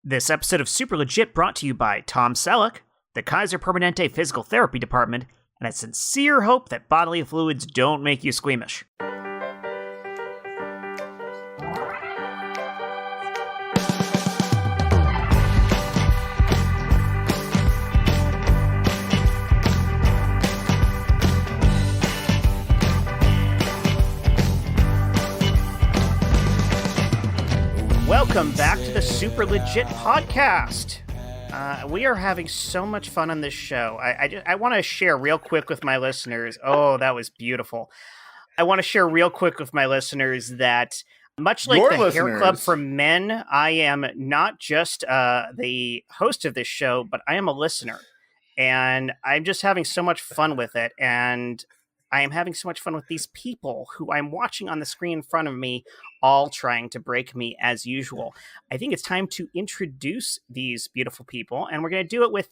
This episode of Super Legit brought to you by Tom Selleck, the Kaiser Permanente Physical Therapy Department, and a sincere hope that bodily fluids don't make you squeamish. Welcome back to the Super Legit podcast. We are having so much fun on this show. I want to share real quick with my listeners. Oh, that was beautiful. I want to share real quick with my listeners that much like the Hair Club for Men, I am not just the host of this show, but I am a listener. And I'm just having so much fun with it. And I am having so much fun with these people who I'm watching on the screen in front of me, all trying to break me as usual. I think it's time to introduce these beautiful people, and we're going to do it with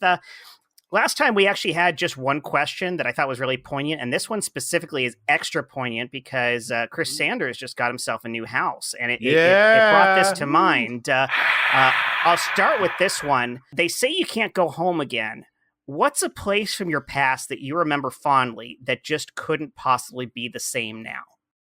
last time we actually had just one question that I thought was really poignant, and this one specifically is extra poignant because Chris Sanders just got himself a new house, and it brought this to mind. I'll start with this one. They say you can't go home again. What's a place from your past that you remember fondly that just couldn't possibly be the same now?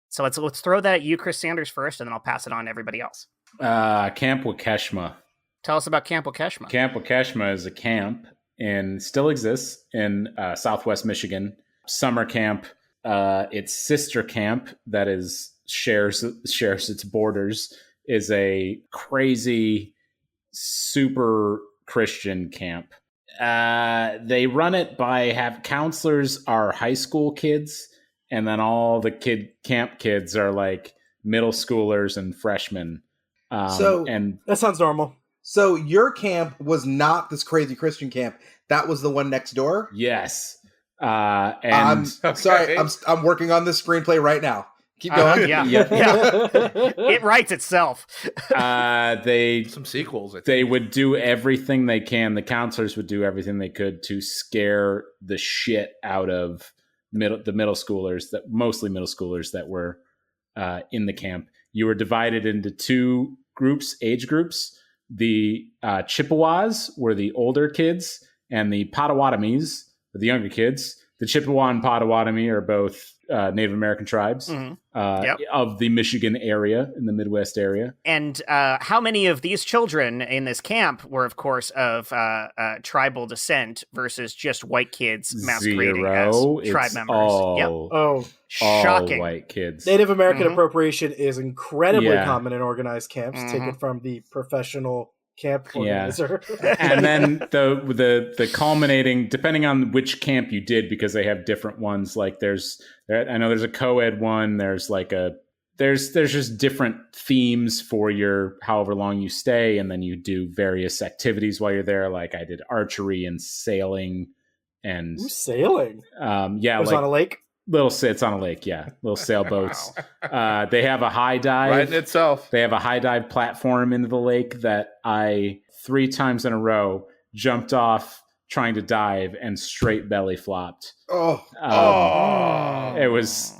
So let's throw that at you, Chris Sanders, first, and then I'll pass it on to everybody else. Camp Waukeshma. Tell us about Camp Waukeshma. Camp Waukeshma is a camp and still exists in Southwest Michigan. Summer camp. Its sister camp that shares its borders is a crazy, super Christian camp. They run it by have counselors are high school kids, and then all the camp kids are like middle schoolers and freshmen. And that sounds normal. So your camp was not this crazy Christian camp. That was the one next door? Yes. I'm sorry. I'm working on this screenplay right now. Keep going. Yeah. It writes itself. Some sequels. I think. They would do everything they can. The counselors would do everything they could to scare the shit out of the middle schoolers, mostly middle schoolers that were in the camp. You were divided into two age groups. The Chippewas were the older kids, and the Potawatomis were the younger kids. The Chippewa and Potawatomi are both Native American tribes of the Michigan area, in the Midwest area. And how many of these children in this camp were, of course, of tribal descent versus just white kids masquerading as tribe members? Shocking. All white kids. Native American appropriation is incredibly common in organized camps. Take it from the professional camp organizer. And then the culminating, depending on which camp you did, because they have different ones. Like I know there's a co-ed one. There's there's just different themes for your however long you stay, and then you do various activities while you're there. Like I did archery and sailing, and sailing. It was on a lake. It's on a lake, little sailboats. Wow. They have a high dive. Right in itself. They have a high dive platform into the lake that I 3 times in a row jumped off trying to dive and straight belly flopped. It was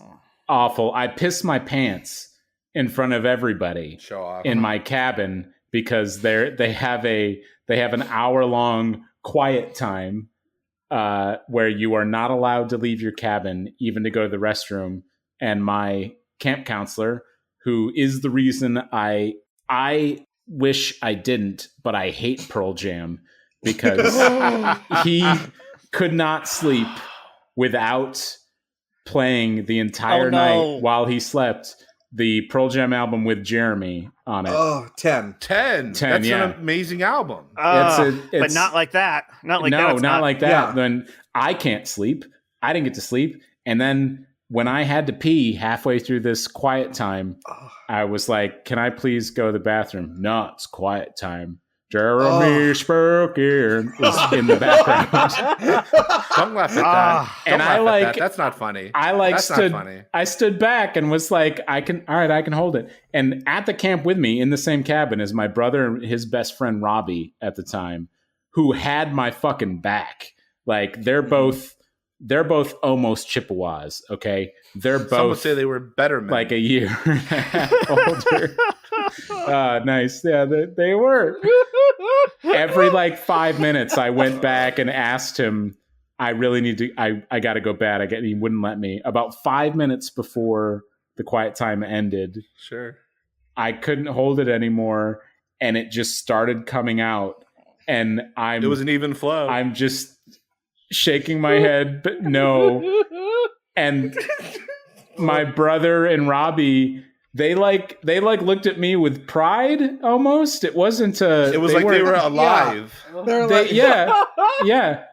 awful. I pissed my pants in front of everybody in my cabin because they have an hour-long quiet time where you are not allowed to leave your cabin, even to go to the restroom. And my camp counselor, who is the reason I wish I didn't, but I hate Pearl Jam, because he could not sleep without playing the entire night while he slept the Pearl Jam album with Jeremy on it. 10. That's an amazing album. But not like that. Not like that. Not like that. Yeah. Then I can't sleep. I didn't get to sleep. And then when I had to pee halfway through this quiet time, I was like, can I please go to the bathroom? No, it's quiet time. Jeremy Spoken was in the background. Don't laugh at that. That's not funny. I stood back and was like, I can hold it. And at the camp with me in the same cabin is my brother and his best friend Robbie at the time, who had my fucking back. Like they're both almost Chippewas. Okay, they're both. Some would say they were better men, like a year and a half older. Nice. Yeah, they were. every like 5 minutes, I went back and asked him, I really need to, I got to go bad. He wouldn't let me. About 5 minutes before the quiet time ended. Sure. I couldn't hold it anymore. And it just started coming out. And it was an even flow. I'm just shaking my head, but no. And my brother and Robbie, they looked at me with pride almost. It wasn't it was like they were alive.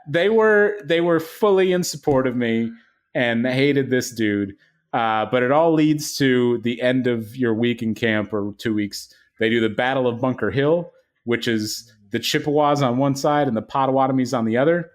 They were fully in support of me and hated this dude. But it all leads to the end of your week in camp or 2 weeks. They do the Battle of Bunker Hill, which is the Chippewas on one side and the Potawatomis on the other.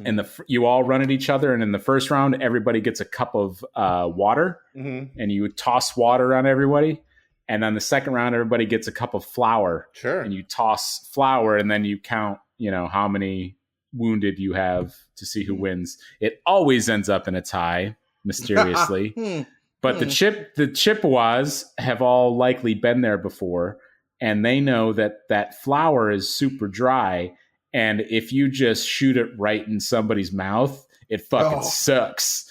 And you all run at each other. And in the first round, everybody gets a cup of water, and you toss water on everybody. And then the second round, everybody gets a cup of flour. Sure. And you toss flour, and then you count, how many wounded you have to see who wins. It always ends up in a tie, mysteriously. But the Chippewas have all likely been there before, and they know that flour is super dry. And if you just shoot it right in somebody's mouth, it fucking sucks.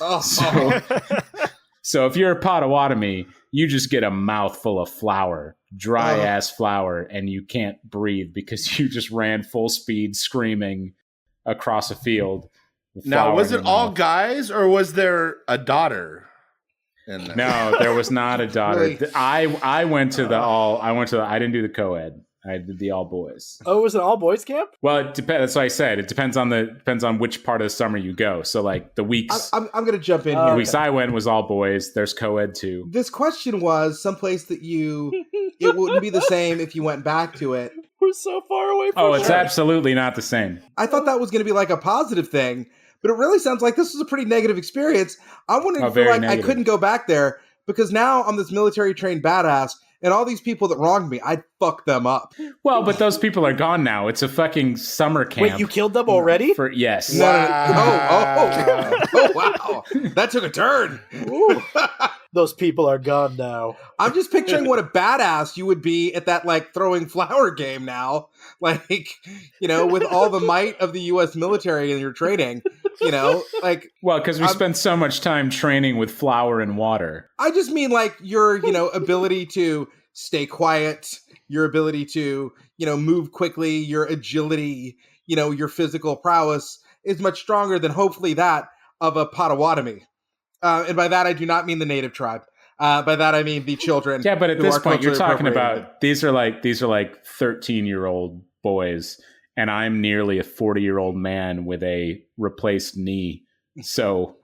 So if you're a Potawatomi, you just get a mouthful of flour, dry ass flour, and you can't breathe because you just ran full speed screaming across a field. Now, was it all guys or was there a daughter? No, there was not a daughter. Really? I went to I didn't do the co-ed. I did the all boys. Oh, it was an all boys camp? Well, it depends. That's what I said. It depends on which part of the summer you go. So like the weeks. I'm going to jump in here. The weeks I went was all boys. There's co-ed too. This question was someplace that it wouldn't be the same if you went back to it. We're so far away from it's absolutely not the same. I thought that was going to be like a positive thing, but it really sounds like this was a pretty negative experience. I wouldn't feel like negative. I couldn't go back there because now I'm this military trained badass. And all these people that wronged me, I'd fuck them up. Well, but those people are gone now. It's a fucking summer camp. Wait, you killed them already? Yes. Wow. Oh, wow. That took a turn. Those people are gone now. I'm just picturing what a badass you would be at that, like, throwing flower game now. Like, with all the might of the U.S. military in your training, like... Well, because we spend so much time training with flour and water. I just mean, like, your, ability to stay quiet, your ability to, move quickly, your agility, your physical prowess is much stronger than hopefully that of a Potawatomi. And by that, I do not mean the native tribe. By that, I mean the children. Yeah, but at this point, you're talking about these are like 13-year-old boys, and I'm nearly a 40-year-old man with a replaced knee. So,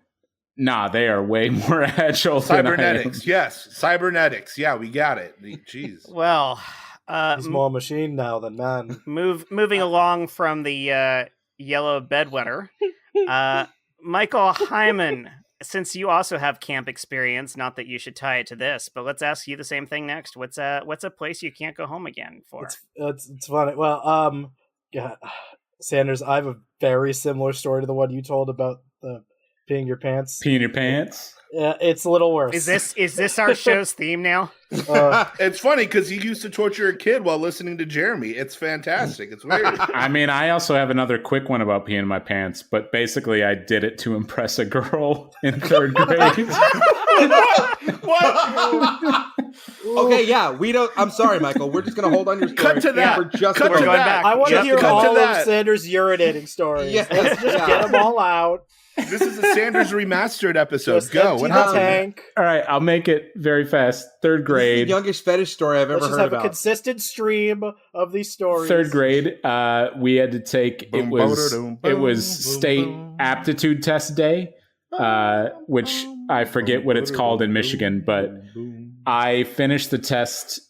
they are way more agile. Cybernetics, yes, cybernetics. Yeah, we got it. Jeez. Well, he's more machine now than man. Moving along from the yellow bedwetter, Michael Heiman. Since you also have camp experience, not that you should tie it to this, but let's ask you the same thing next. What's a place you can't go home again for? It's funny. Well, Sanders, I have a very similar story to the one you told about the peeing your pants. Peeing your pants? Yeah, it's a little worse. Is this our show's theme now? It's funny because he used to torture a kid while listening to Jeremy. It's fantastic. It's weird. I mean, I also have another quick one about peeing my pants, but basically I did it to impress a girl in 3rd grade. What? Okay, yeah, we don't. I'm sorry, Michael. We're just going to hold on your story. Cut to that. We're just Cut going to that. back. I want to hear all of Sanders' urinating stories. Yes. Let's just get them all out. This is a Sanders remastered episode. Go. What happened? Tank. All right, I'll make it very fast. 3rd grade. This is the youngest fetish story I've ever heard about. Let's just have a consistent stream of these stories. 3rd grade, we had to take it was state aptitude test day, which I forget what it's called in Michigan, but I finished the test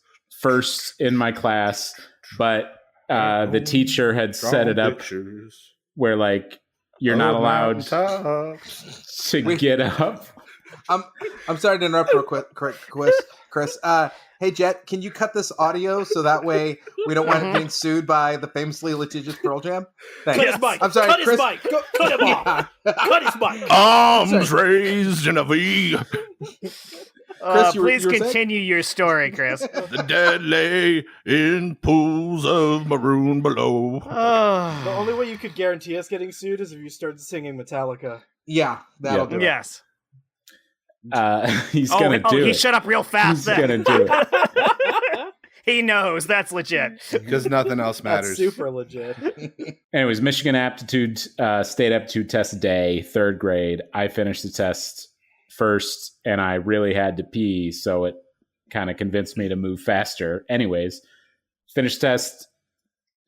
first in my class, but the teacher had set it up where like you're not allowed to get up. I'm sorry to interrupt real quick, Chris. Hey, Jett, can you cut this audio so that way we don't wind up getting sued by the famously litigious Pearl Jam? Thanks. Cut his mic. I'm sorry, Cut Chris. his mic. Cut him off. Cut his mic. Arms raised in a V. Chris, please you were continue your story, Chris. The dead lay in pools of maroon below. The only way you could guarantee us getting sued is if you started singing Metallica. Yeah, that'll do it. Yes. He's gonna do it. He shut up real fast. He's gonna do it. He knows that's legit because nothing else matters. That's super legit. Anyways, Michigan aptitude, state aptitude test day, 3rd grade. I finished the test first, and I really had to pee, so it kind of convinced me to move faster. Anyways, finished test,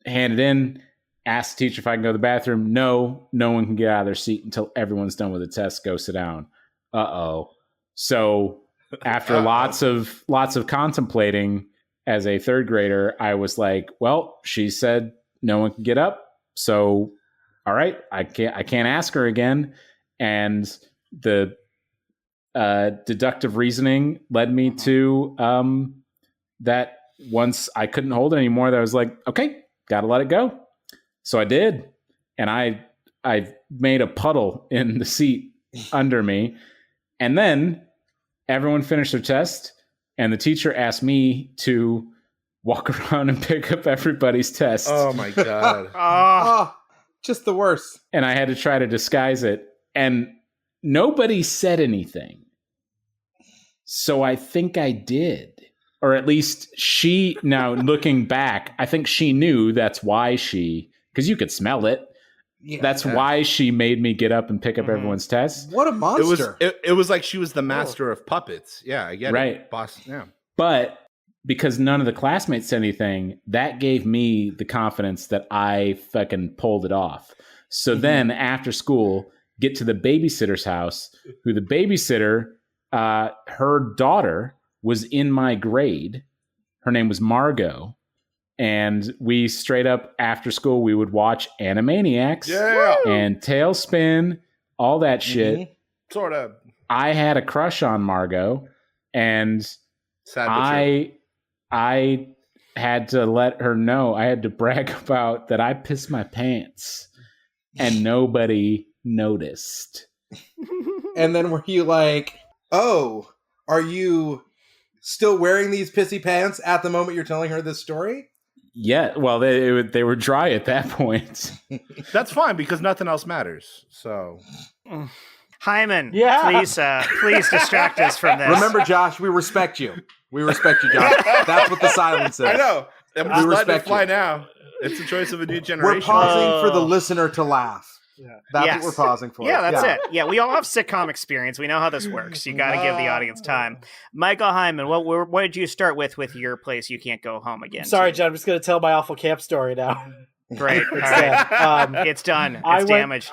handed in, asked the teacher if I can go to the bathroom. No one can get out of their seat until everyone's done with the test. Go sit down. Uh-oh. So after lots of contemplating, as a 3rd grader, I was like, well, she said no one can get up. So, all right, I can't ask her again. And the deductive reasoning led me to that once I couldn't hold it anymore, that I was like, okay, got to let it go. So I did. And I made a puddle in the seat under me. And then everyone finished their test. And the teacher asked me to walk around and pick up everybody's test. Oh, my God. Just the worst. And I had to try to disguise it. And nobody said anything. So I think I did. Or at least now looking back, I think she knew that's why because you could smell it. Yeah, that's why she made me get up and pick up everyone's tests. What a monster. It was like she was the master of puppets. Yeah, I get it. Boss. Yeah. But because none of the classmates said anything, that gave me the confidence that I fucking pulled it off. So then after school, get to the babysitter's house, who the babysitter, her daughter was in my grade. Her name was Margot. And we straight up after school, we would watch Animaniacs and Tailspin, all that shit. Sort of. I had a crush on Margot, and I had to let her know. I had to brag about that I pissed my pants, and nobody noticed. And then were you like, oh, are you still wearing these pissy pants at the moment you're telling her this story? Yeah, well, they were dry at that point. That's fine because nothing else matters. So, Heiman, please distract us from this. Remember, Josh, we respect you. We respect you, Josh. That's what the silence is. I know. I'm just letting it fly now. It's the choice of a new generation. We're pausing for the listener to laugh. Yeah. That's what we're pausing for. Yeah, that's it. Yeah, we all have sitcom experience. We know how this works. You got to give the audience time. Michael Heiman, what did you start with your place you can't go home again? Sorry, John, I'm just going to tell my awful camp story now. Great. All right. It's done. It's damaged.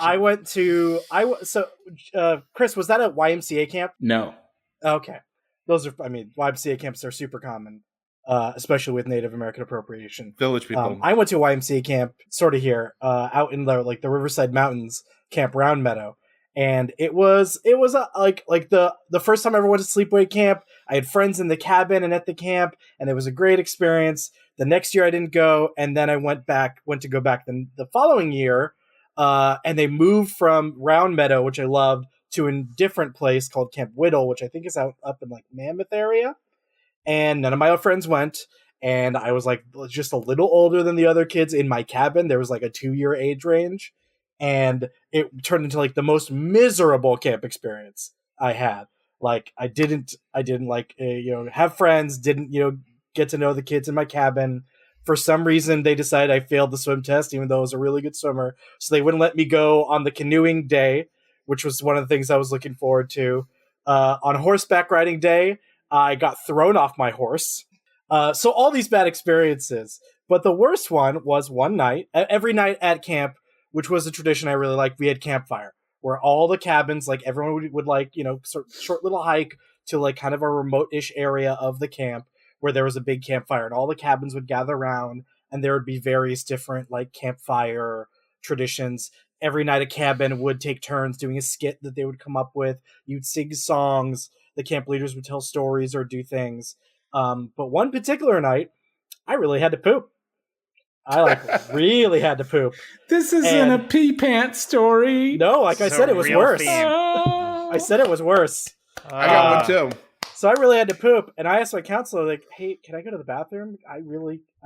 Chris, was that a YMCA camp? No. Okay. YMCA camps are super common. Especially with Native American appropriation. Village people. I went to a YMCA camp sort of here, out in the Riverside Mountains, Camp Round Meadow. And it was the first time I ever went to sleepaway camp. I had friends in the cabin and at the camp, and it was a great experience. The next year I didn't go, and then I went to go back the following year, and they moved from Round Meadow, which I loved, to a different place called Camp Whittle, which I think is up in Mammoth area. And none of my other friends went, and I was just a little older than the other kids in my cabin. There was a 2-year age range, and it turned into the most miserable camp experience I had. I didn't have friends, didn't get to know the kids in my cabin. For some reason, they decided I failed the swim test, even though I was a really good swimmer. So they wouldn't let me go on the canoeing day, which was one of the things I was looking forward to. On horseback riding day, I got thrown off my horse. So all these bad experiences. But the worst one was one night, every night at camp, which was a tradition I really liked, we had campfire, where all the cabins, everyone would short little hike to kind of a remote-ish area of the camp where there was a big campfire, and all the cabins would gather around, and there would be various different campfire traditions. Every night a cabin would take turns doing a skit that they would come up with. You'd sing songs. The camp leaders would tell stories or do things. But one particular night, I really had to poop. I really had to poop. This isn't a pee pants story. No, I said, it was worse. I said it was worse. I got one too. So I really had to poop, and I asked my counselor, like, "Hey, can I go to the bathroom? I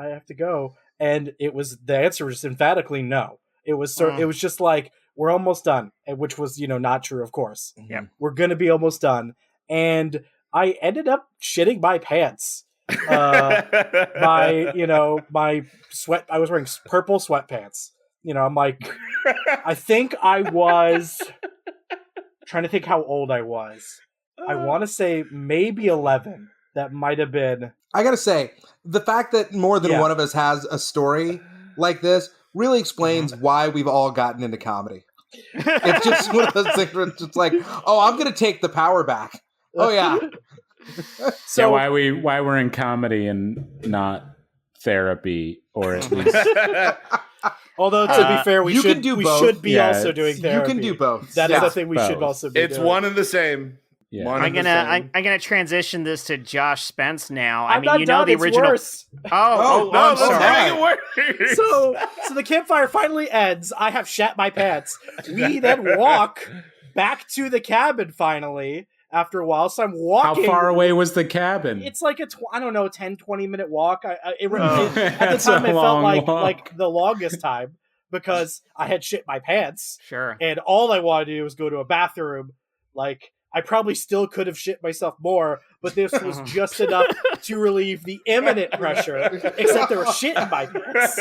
have to go." And the answer was emphatically no. It was it was just like, we're almost done, which was, not true, of course. Yeah. We're going to be almost done. And I ended up shitting my pants. My sweat, I was wearing purple sweatpants. I'm like, I think I was trying to think how old I was. I want to say maybe 11. That might have been. I gotta say, the fact that more than one of us has a story like this really explains why we've all gotten into comedy. It's just one of those things where it's just like, oh, I'm gonna take the power back. Oh yeah. So why we're in comedy and not therapy, or at least. Although to be fair, we should be also doing therapy. You can do both. That is the thing we should also be. It's doing. one and the same. Yeah. I'm gonna transition this to Josh Spence now. I'm not done, the original. Worse. Oh, no, I'm let's sorry. make it worse. So the campfire finally ends. I have shat my pants. We then walk back to the cabin finally after a while. So I'm walking. How far away was the cabin? It's like a 10-20 minute walk. At the time it felt like the longest time because I had shit my pants. Sure. And all I wanted to do was go to a bathroom. Like, I probably still could have shit myself more, but this was just enough to relieve the imminent pressure, except there was shit in my pants,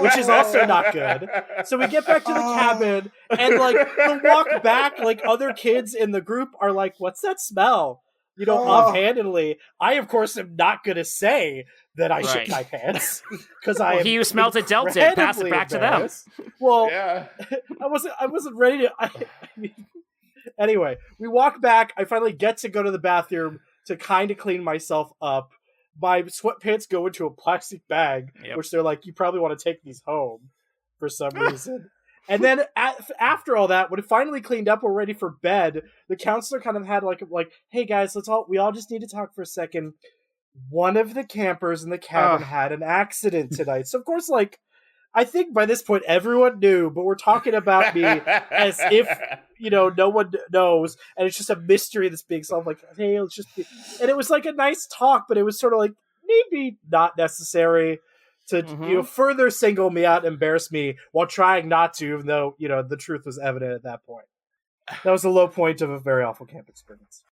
which is also not good. So we get back to the cabin, and the walk back, other kids in the group are like, "What's that smell?" Offhandedly. I, of course, am not going to say that I shit my pants because he who smelt it dealt it. Pass it back to them. Well, yeah. I wasn't ready to. Anyway, we walk back. I finally get to go to the bathroom to kind of clean myself up. My sweatpants go into a plastic bag, which they're like, you probably want to take these home for some reason. And then after all that, when it finally cleaned up, we're ready for bed. The counselor kind of had like, hey guys, we all just need to talk for a second. One of the campers in the cabin had an accident tonight. So of course, I think by this point everyone knew, but we're talking about me as if, no one knows, and it's just a mystery that's being solved. Like, hey, let's just be... And it was a nice talk, but it was sort of maybe not necessary to, further single me out and embarrass me while trying not to, even though, the truth was evident at that point. That was the low point of a very awful camp experience.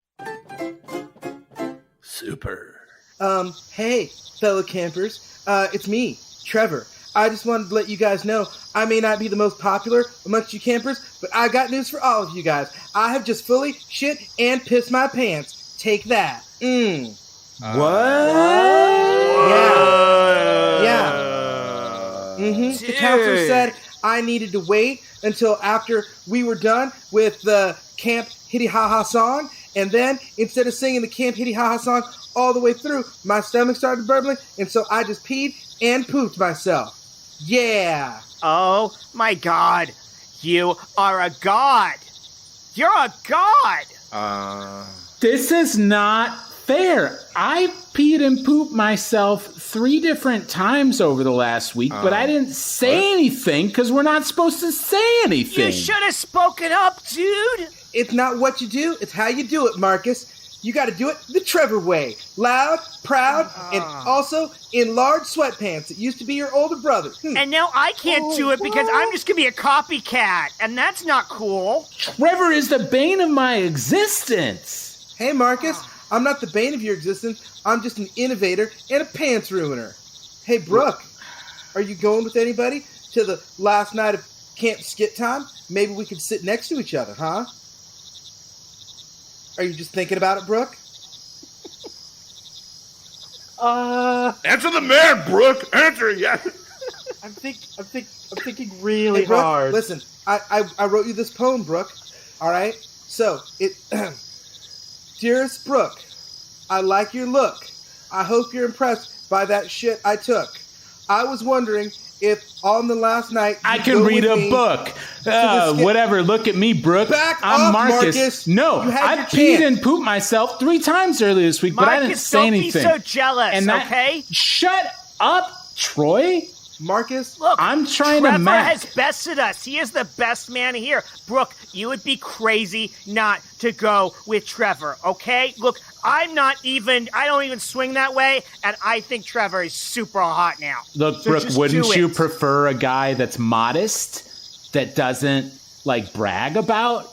Super. Hey, fellow campers. It's me, Trevor. I just wanted to let you guys know I may not be the most popular amongst you campers, but I got news for all of you guys. I have just fully shit and pissed my pants. Take that. What? Yeah. The counselor said I needed to wait until after we were done with the Camp Hitty Ha Ha song, and then instead of singing the Camp Hitty Ha Ha song all the way through, my stomach started burbling, and so I just peed and pooped myself. Yeah. Oh my God. You are a god. You're a god. This is not fair. I peed and pooped myself 3 different times over the last week, but I didn't say anything because we're not supposed to say anything. You should have spoken up, dude. It's not what you do, it's how you do it, Marcus. You got to do it the Trevor way. Loud, proud, and also in large sweatpants. It used to be your older brother. And now I can't do it because I'm just going to be a copycat, and that's not cool. Trevor is the bane of my existence. Hey, Marcus, I'm not the bane of your existence. I'm just an innovator and a pants ruiner. Hey, Brooke, are you going with anybody to the last night of Camp Skit Time? Maybe we could sit next to each other, huh? Are you just thinking about it, Brooke? Answer the man, Brooke. Answer it, yeah. I'm thinking really Brooke, hard. Listen, I wrote you this poem, Brooke. All right? So, Dearest Brooke, I like your look. I hope you're impressed by that shit I took. I was wondering if on the last night I can read a book. Whatever. Look at me, Brooke. I'm Marcus. No, I peed and pooped myself 3 times earlier this week, but I didn't say anything. Marcus, don't be so jealous, and okay? Shut up, Troy. Marcus, Look, I'm trying Trevor to match. has bested us. He is the best man here. Brooke, you would be crazy not to go with Trevor, okay? Look, I don't even swing that way, and I think Trevor is super hot now. Look, So Brooke, just wouldn't do you it. prefer a guy that's modest, that doesn't, like, brag about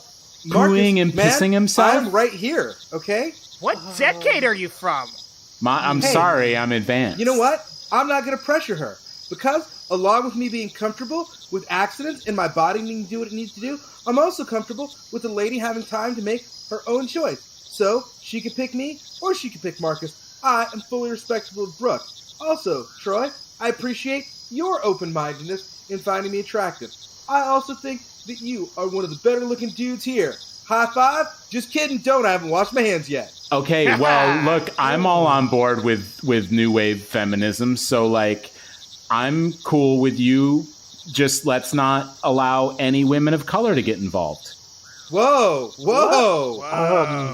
Marcus, pooing and man, pissing himself? I'm right here, okay? What decade are you from? I'm Hey. sorry, I'm advanced. You know what? I'm not going to pressure her. Because, along with me being comfortable with accidents and my body needing to do what it needs to do, I'm also comfortable with a lady having time to make her own choice. So, she could pick me, or she could pick Marcus. I am fully respectful of Brooke. Also, Troy, I appreciate your open-mindedness in finding me attractive. I also think that you are one of the better-looking dudes here. High five? Just kidding, don't. I haven't washed my hands yet. Okay, well, look, I'm all on board with new wave feminism, so, like, I'm cool with you. Just let's not allow any women of color to get involved. Whoa, whoa,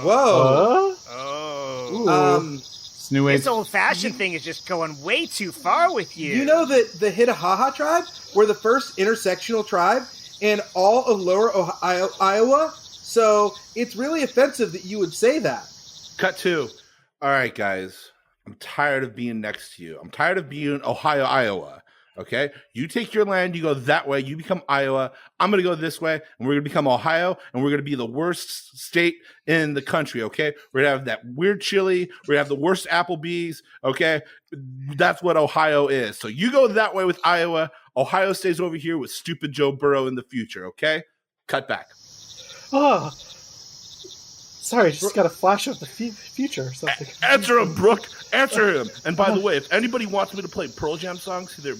whoa. Oh. This new wave. This old-fashioned thing is just going way too far with you. You know that the Hittahaha tribe were the first intersectional tribe in all of lower Iowa? So it's really offensive that you would say that. Cut 2. All right, guys. I'm tired of being next to you. I'm tired of being Ohio, Iowa. Okay? You take your land, you go that way, you become Iowa. I'm going to go this way, and we're going to become Ohio, and we're going to be the worst state in the country, okay? We're going to have that weird chili. We're going to have the worst Applebee's, okay? That's what Ohio is. So you go that way with Iowa. Ohio stays over here with stupid Joe Burrow in the future, okay? Cut back. Oh, sorry, just got a flash of the future or something. Answer him, Brooke. Answer him. And by the way, if anybody wants me to play Pearl Jam songs to their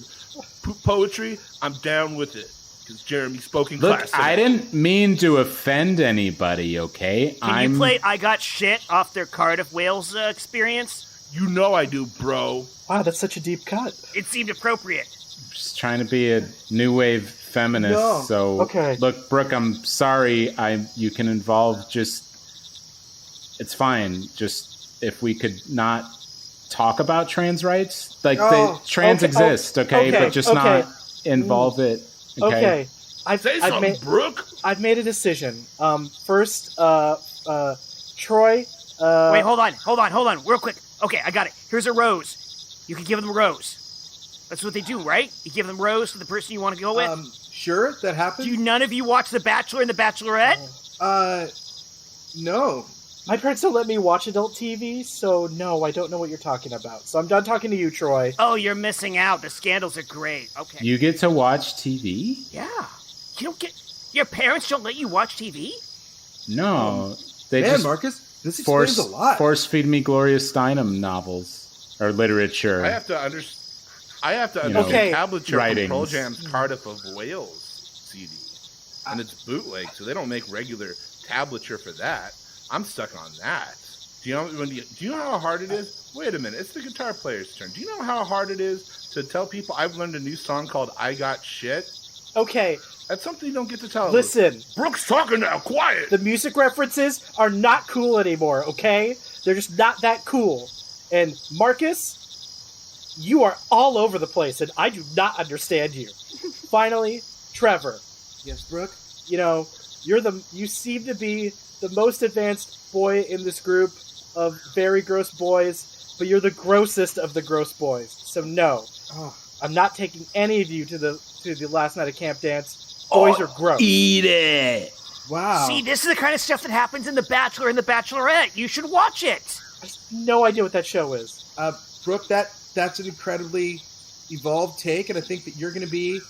poetry, I'm down with it. Because Jeremy spoke in class. I didn't mean to offend anybody, okay? Can you play I Got Shit off their Cardiff, Wales experience? You know I do, bro. Wow, that's such a deep cut. It seemed appropriate. Just trying to be a new wave feminist. No. So, Okay. Look, Brooke, I'm sorry. You can involve it's fine. Just if we could not talk about trans rights, like trans exist, okay, but just not involve it. Okay. Say something, Brooke. I've made a decision. First, Troy. Wait, hold on, real quick. Okay, I got it. Here's a rose. You can give them a rose. That's what they do, right? You give them rose to the person you want to go with. Sure, that happens. Do none of you watch The Bachelor and The Bachelorette? No. My parents don't let me watch adult TV, so no, I don't know what you're talking about. So I'm done talking to you, Troy. Oh, you're missing out. The scandals are great. Okay. You get to watch TV? Yeah. You don't get... Your parents don't let you watch TV? No. They Man, just Marcus, this explains a lot. force feed me Gloria Steinem novels or literature. I have to understand Okay. tablature Writings. from Pearl Jam's Cardiff of Wales CD. And it's bootleg, so they don't make regular tablature for that. I'm stuck on that. Do you know how hard it is? Wait a minute, it's the guitar player's turn. Do you know how hard it is to tell people I've learned a new song called I Got Shit? Okay, That's something you don't get to tell. listen. Brooke's talking now, quiet! The music references are not cool anymore, okay? They're just not that cool. And Marcus, you are all over the place, and I do not understand you. Finally, Trevor. Yes, Brooke? You know, you seem to be the most advanced boy in this group of very gross boys, but you're the grossest of the gross boys. So no, I'm not taking any of you to the last night of camp dance. Boys are gross. Eat it! Wow. See, this is the kind of stuff that happens in The Bachelor and The Bachelorette. You should watch it. I have no idea what that show is. Brooke, that's an incredibly evolved take, and I think that you're going to be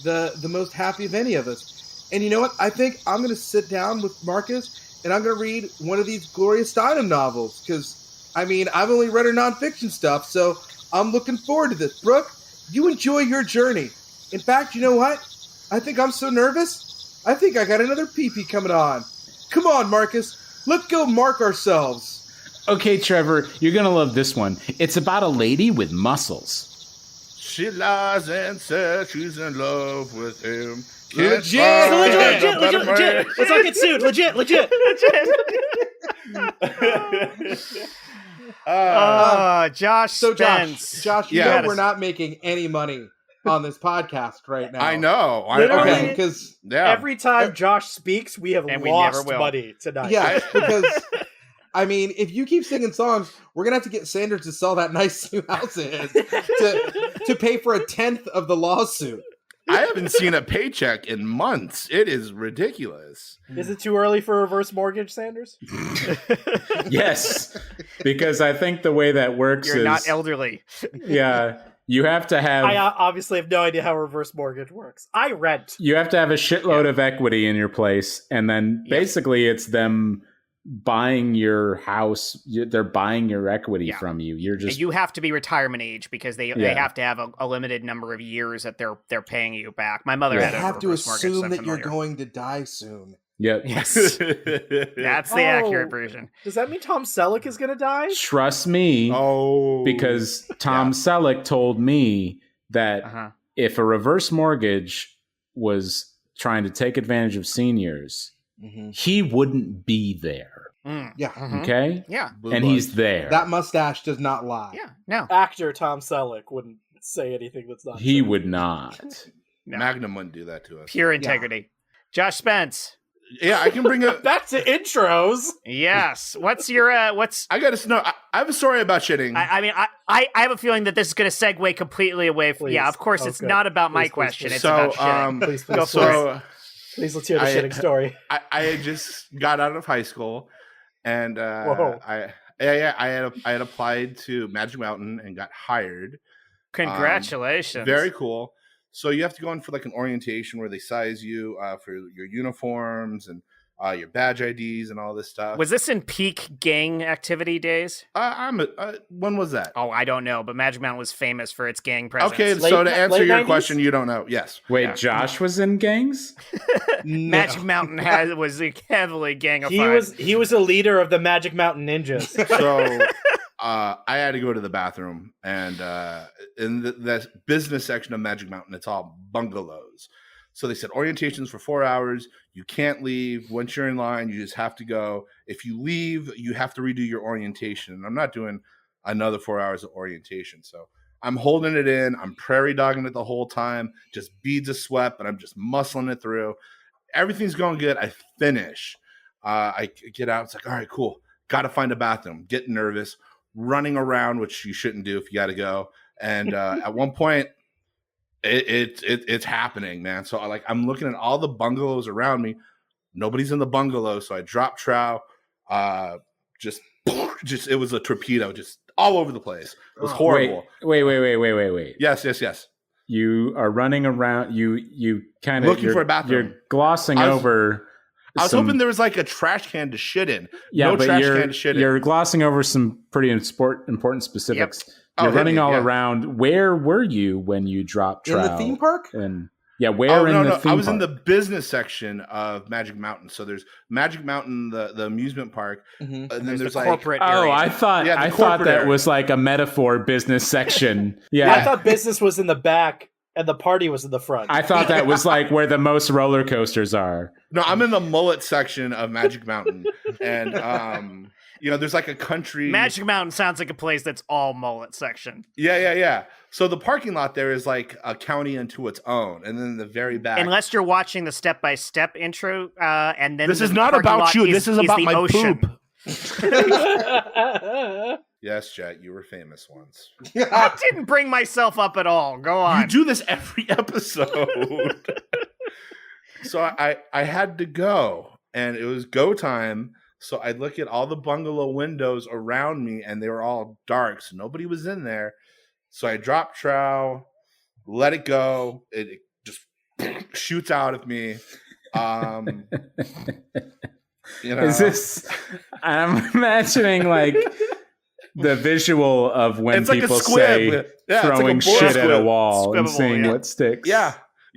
the most happy of any of us. And you know what? I think I'm going to sit down with Marcus, and I'm going to read one of these Gloria Steinem novels, because, I mean, I've only read her nonfiction stuff, so I'm looking forward to this. Brooke, you enjoy your journey. In fact, you know what? I think I'm so nervous, I think I got another pee-pee coming on. Come on, Marcus. Let's go mark ourselves. Okay, Trevor, you're going to love this one. It's about a lady with muscles. She lies and says she's in love with him. Legit. Let's all get sued. Legit. Josh So, Spence. Josh, you Yeah. know we're not making any money on this podcast right now. I know. Literally, Okay, because every time Josh speaks, we have And we lost never will. money tonight. yeah, because I mean, if you keep singing songs, we're gonna have to get Sanders to sell that nice new house it is to pay for 1/10 of the lawsuit. I haven't seen a paycheck in months. It is ridiculous. Is it too early for reverse mortgage, Sanders? Yes, because I think the way that works You're is not elderly. yeah, you have to have I obviously have no idea how reverse mortgage works. I rent. you have to have a shitload of equity in your place, and then basically it's them buying your house. They're buying your equity from you. You're just You have to be retirement age because they have to have a limited number of years that they're paying you back. My mother You had a have to reverse mortgage, so assume I'm that you're familiar. going to die soon. yep. Yes, that's the accurate version. Does that mean Tom Selleck is going to die? Trust me, because Tom Selleck told me that if a reverse mortgage was trying to take advantage of seniors, he wouldn't be there. Yeah. Okay? Yeah. And he's there. That mustache does not lie. Yeah. No. Actor Tom Selleck wouldn't say anything that's not He true. would not. No. Magnum wouldn't do that to us. Pure integrity. Josh Spence. Yeah, I can bring up. Back to intros. Yes. What's your what's I got to know. I have a story about shitting. I mean, I have a feeling that this is going to segue completely away from. Please. Yeah, of course, Oh, it's good. not about my Please, question. please. It's about shitting. Please, Go for so Please, let's hear the I- shitting story. I had just got out of high school, and Whoa. I had applied to Magic Mountain and got hired. Congratulations. Very cool. So you have to go in for like an orientation where they size you for your uniforms and your badge IDs and all this stuff. Was this in peak gang activity days? When was that? Oh, I don't know, but Magic Mountain was famous for its gang presence. Okay, so to answer late your 90s? question, you don't know. Yes. Wait, Josh was in gangs? Magic Mountain was heavily gangified. He was a leader of the Magic Mountain Ninjas. So I had to go to the bathroom, and in the business section of Magic Mountain, it's all bungalows. So they said orientations for 4 hours. You can't leave. Once you're in line, you just have to go. If you leave, you have to redo your orientation. And I'm not doing another 4 hours of orientation. So I'm holding it in. I'm prairie dogging it the whole time. Just beads of sweat, but I'm just muscling it through. Everything's going good. I finish. I get out. It's like, all right, cool. Got to find a bathroom. Get nervous. Running around, which you shouldn't do if you got to go. And at one point, it's happening, man. So I'm looking at all the bungalows around me. Nobody's in the bungalow, so I drop trow. Just it was a torpedo, just all over the place. It was horrible. Wait. Yes. You are running around. You kind of Looking for a bathroom. You're glossing over. I was hoping there was like a trash can to shit in. Yeah, no but trash can to shit in. you're glossing over some pretty important specifics. Yep. You're hit running me, all yeah. around. Where were you when you dropped In trow? the theme park? And yeah, where in the theme I was park? in the business section of Magic Mountain. So there's Magic Mountain, the amusement park, and then there's the like corporate Oh, area. I thought the I thought corporate that area. was like a metaphor business section. Yeah. I thought business was in the back and the party was in the front. I thought that was like where the most roller coasters are. No, I'm in the mullet section of Magic Mountain, and there's like a country. Magic Mountain sounds like a place that's all mullet section. Yeah. So the parking lot there is like a county unto its own, and then the very back. Unless you're watching the step-by-step intro, and then This the is not parking about lot you. This is about the my ocean. poop. Yes, Jett, you were famous once. I didn't bring myself up at all. Go on. You do this every episode. So I had to go, and it was go time. So I look at all the bungalow windows around me, and they were all dark, so nobody was in there. So I dropped trow, let it go. It just shoots out of me. Is this? I'm imagining like the visual of when It's like a people squib. say Yeah, it's like a throwing boar shit at a squib. wall and Squibbable, seeing yeah. what sticks.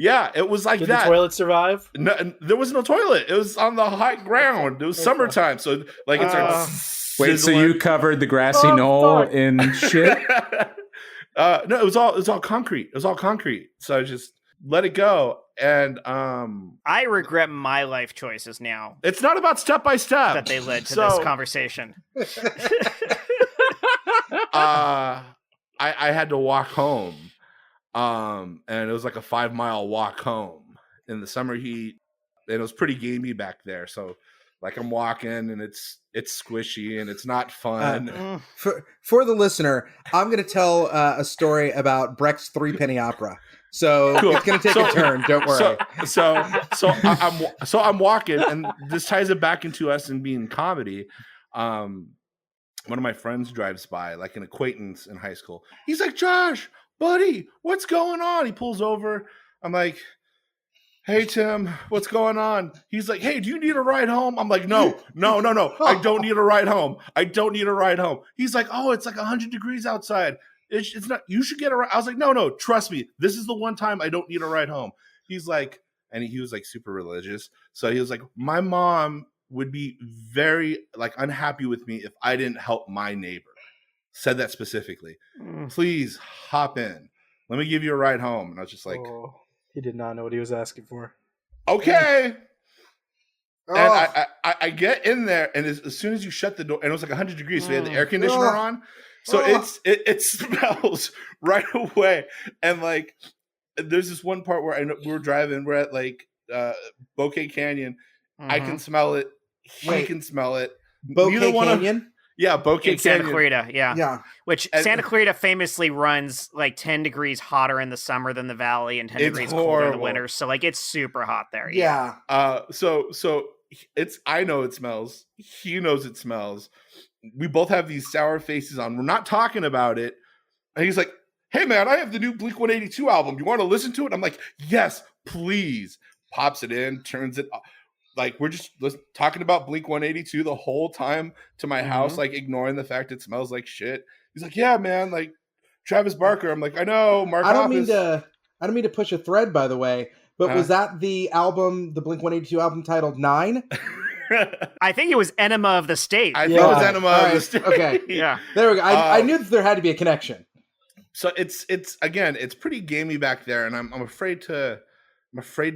Yeah, it was like Did that. the toilet survive? No, there was no toilet. It was on the high ground. It was summertime, so like it's like Wait, so you covered the grassy Oh, knoll fuck. in shit? No, it was all concrete. It was all concrete. So I just let it go, and I regret my life choices now it's not about step by step that they led to So, this conversation. I had to walk home. And it was like a 5-mile walk home in the summer heat, and it was pretty gamey back there. So like I'm walking and it's squishy and it's not fun. For the listener, I'm going to tell a story about Brecht's 3-penny opera. So Cool. It's going to take a turn. Don't worry. So I'm walking, and this ties it back into us and being comedy. One of my friends drives by, like an acquaintance in high school. He's like, "Josh, buddy, what's going on?" He pulls over. I'm like, "Hey, Tim, what's going on?" He's like, "Hey, do you need a ride home?" I'm like, No. I don't need a ride home. He's like, "Oh, it's like 100 degrees outside. It's not, you should get a ride." I was like, no, trust me. This is the one time I don't need a ride home. He's like, and he was like super religious. So he was like, "My mom would be very like unhappy with me if I didn't help my neighbor." Said that specifically. "Please hop in. Let me give you a ride home." And I was just like, he did not know what he was asking for. Okay. And I get in there, and as soon as you shut the door, and it was like 100 degrees, so we had the air conditioner on. So it smells right away. And like, there's this one part where we're driving, we're at like Bouquet Canyon. I can smell it. He can smell it. Bouquet Canyon? Yeah, Bouquet Canyon. Santa Clarita, yeah. Which Santa Clarita famously runs like 10 degrees hotter in the summer than the valley and 10 degrees colder in the winter. So like it's super hot there. Yeah. So I know it smells. He knows it smells. We both have these sour faces on. We're not talking about it. And he's like, "Hey man, I have the new Blink-182 album. You want to listen to it?" I'm like, "Yes, please." Pops it in, turns it off. Like, we're just talking about Blink-182 the whole time to my house, like ignoring the fact it smells like shit. He's like, "Yeah, man, like Travis Barker." I'm like, "I know, Mark." I don't mean to push a thread, by the way, but was that the album, the Blink-182 album titled 9? I think it was Enema of the State. I think it was Enema of the State. Okay. Yeah. There we go. I knew that there had to be a connection. So it's pretty gamey back there, and I'm afraid to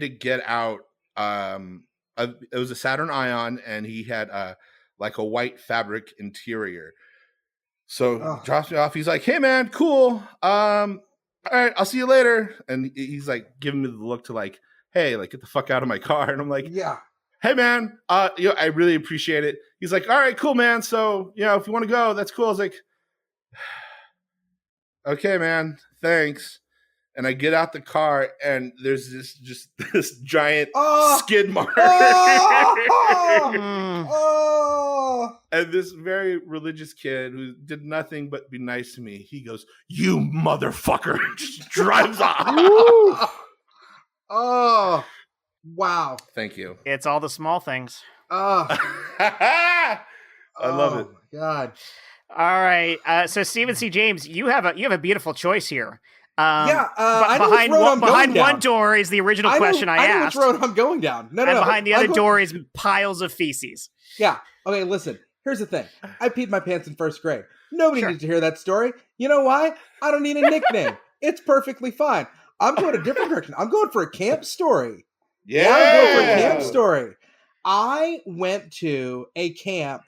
get out. It was a Saturn Ion, and he had like a white fabric interior. So he drops me off. He's like, "Hey man, cool. All right, I'll see you later." And he's like giving me the look to like, "Hey, like get the fuck out of my car." And I'm like, "Yeah. Hey man, I really appreciate it." He's like, "All right, cool, man. So, if you want to go, that's cool." I was like, "Okay, man, thanks." And I get out the car, and there's this giant skid mark. And this very religious kid who did nothing but be nice to me, he goes, "You motherfucker," and just drives off. Oh. Wow. Thank you. It's all the small things. I love it. My God. All right. So Stephen C. James, you have a beautiful choice here. Behind one door is the original question I asked. I know which road I'm going down. No. Behind the other door is piles of feces. Yeah. Okay, listen. Here's the thing. I peed my pants in first grade. Nobody needs to hear that story. You know why? I don't need a nickname. It's perfectly fine. I'm going a different direction. I'm going for a camp story. Yeah. I'm going for a camp story. I went to a camp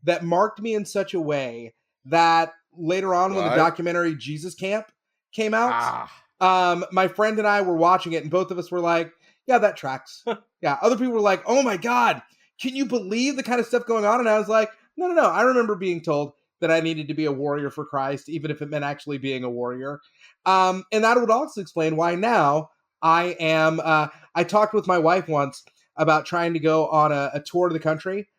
that marked me in such a way that later on when the documentary Jesus Camp came out, my friend and I were watching it, and both of us were like, "Yeah, that tracks." Yeah. Other people were like, "Oh my God, can you believe the kind of stuff going on?" And I was like, no. I remember being told that I needed to be a warrior for Christ, even if it meant actually being a warrior. And that would also explain why now I am, I talked with my wife once about trying to go on a tour of the country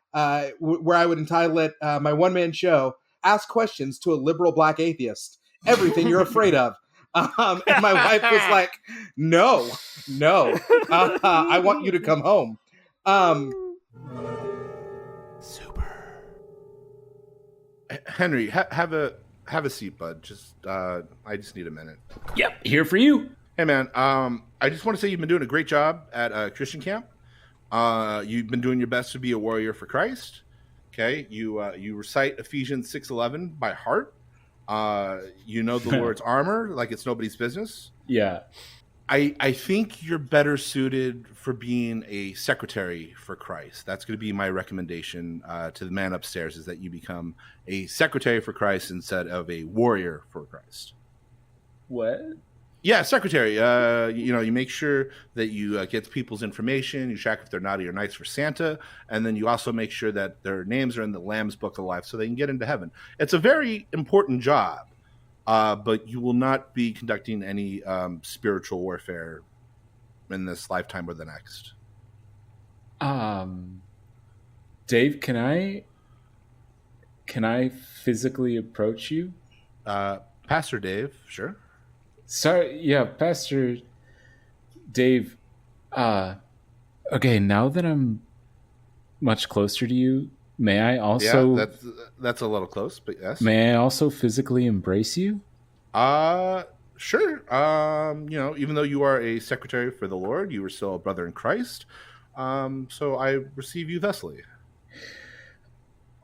where I would entitle it my one-man show, "Ask Questions to a Liberal Black Atheist. Everything You're Afraid of." And my wife was like, no, I want you to come home. Super. Henry, have a seat, bud. I just need a minute. Yep, here for you. Hey, man. I just want to say you've been doing a great job at Christian camp. You've been doing your best to be a warrior for Christ. Okay, you recite Ephesians 6:11 by heart. You know the Lord's armor like it's nobody's business. Yeah. I think you're better suited for being a secretary for Christ. That's going to be my recommendation to the man upstairs, is that you become a secretary for Christ instead of a warrior for Christ. What? Yeah, secretary. You make sure that you get people's information. You check if they're naughty or nice for Santa, and then you also make sure that their names are in the Lamb's Book of Life so they can get into heaven. It's a very important job, but you will not be conducting any spiritual warfare in this lifetime or the next. Dave, can I physically approach you? Pastor Dave, sure. Sorry, yeah, Pastor Dave. Okay, now that I'm much closer to you, may I also? Yeah, that's a little close, but yes. May I also physically embrace you? Sure. Even though you are a secretary for the Lord, you are still a brother in Christ. So I receive you thusly.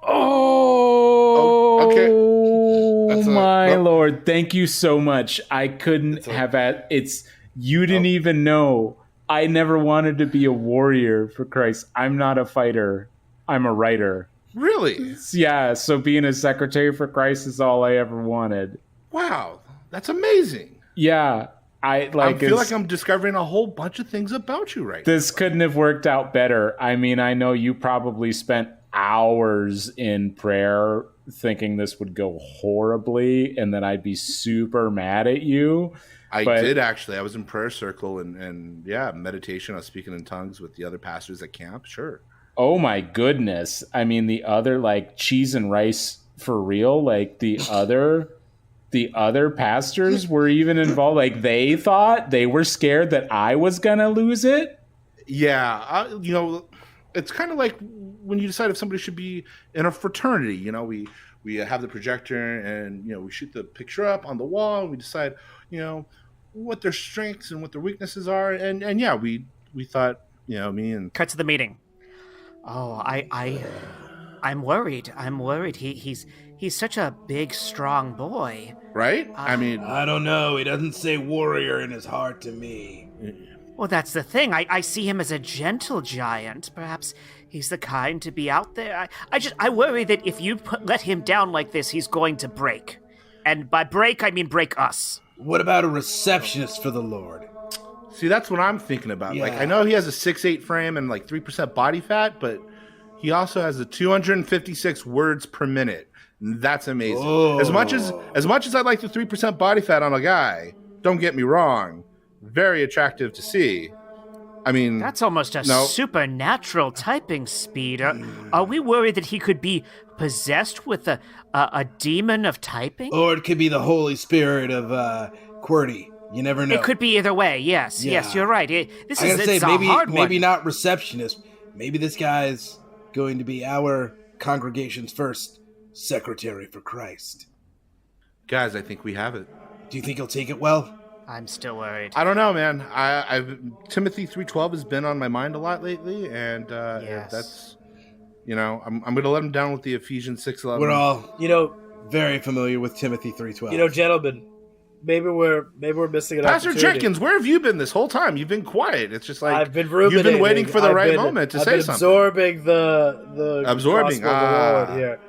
Oh, okay. My Lord, thank you so much. I couldn't have you didn't even know. I never wanted to be a warrior for Christ. I'm not a fighter. I'm a writer. Really? Yeah, so being a secretary for Christ is all I ever wanted. Wow, that's amazing. Yeah. I feel like I'm discovering a whole bunch of things about you right now. This couldn't have worked out better. I mean, I know you probably spent hours in prayer thinking this would go horribly and then I'd be super mad at you. I did actually. I was in prayer circle and meditation. I was speaking in tongues with the other pastors at camp. Sure. Oh my goodness. I mean, the other cheese and rice for real, the other pastors were even involved. They thought they were scared that I was going to lose it. Yeah. It's kind of like when you decide if somebody should be in a fraternity. We have the projector and, we shoot the picture up on the wall and we decide, what their strengths and what their weaknesses are. And we thought, me and... Cut to the meeting. Oh, I'm worried. He's such a big, strong boy. Right? I don't know. He doesn't say warrior in his heart to me. Well, that's the thing. I see him as a gentle giant. Perhaps he's the kind to be out there. I worry that if you let him down like this, he's going to break. And by break, I mean break us. What about a receptionist for the Lord? See, that's what I'm thinking about. Yeah. I know he has a 6'8" frame and 3% body fat, but he also has the 256 words per minute. And that's amazing. Oh. As much as I like the 3% body fat on a guy, don't get me wrong, very attractive to see. That's almost a supernatural typing speed. Are we worried that he could be possessed with a demon of typing? Or it could be the Holy Spirit of QWERTY. You never know. It could be either way. Yes, you're right. It's a hard one. Maybe not receptionist. Maybe this guy's going to be our congregation's first secretary for Christ. Guys, I think we have it. Do you think he'll take it well? I'm still worried. I don't know, man. Timothy 3:12 has been on my mind a lot lately, and that's, I'm going to let him down with the Ephesians 6:11. We're all, very familiar with Timothy 3:12. Gentlemen, maybe we're missing an Pastor opportunity. Jenkins, where have you been this whole time? You've been quiet. It's just I've been ruminating. You've been waiting for the right moment to say something. Absorbing the absorbing gospel of the Lord here.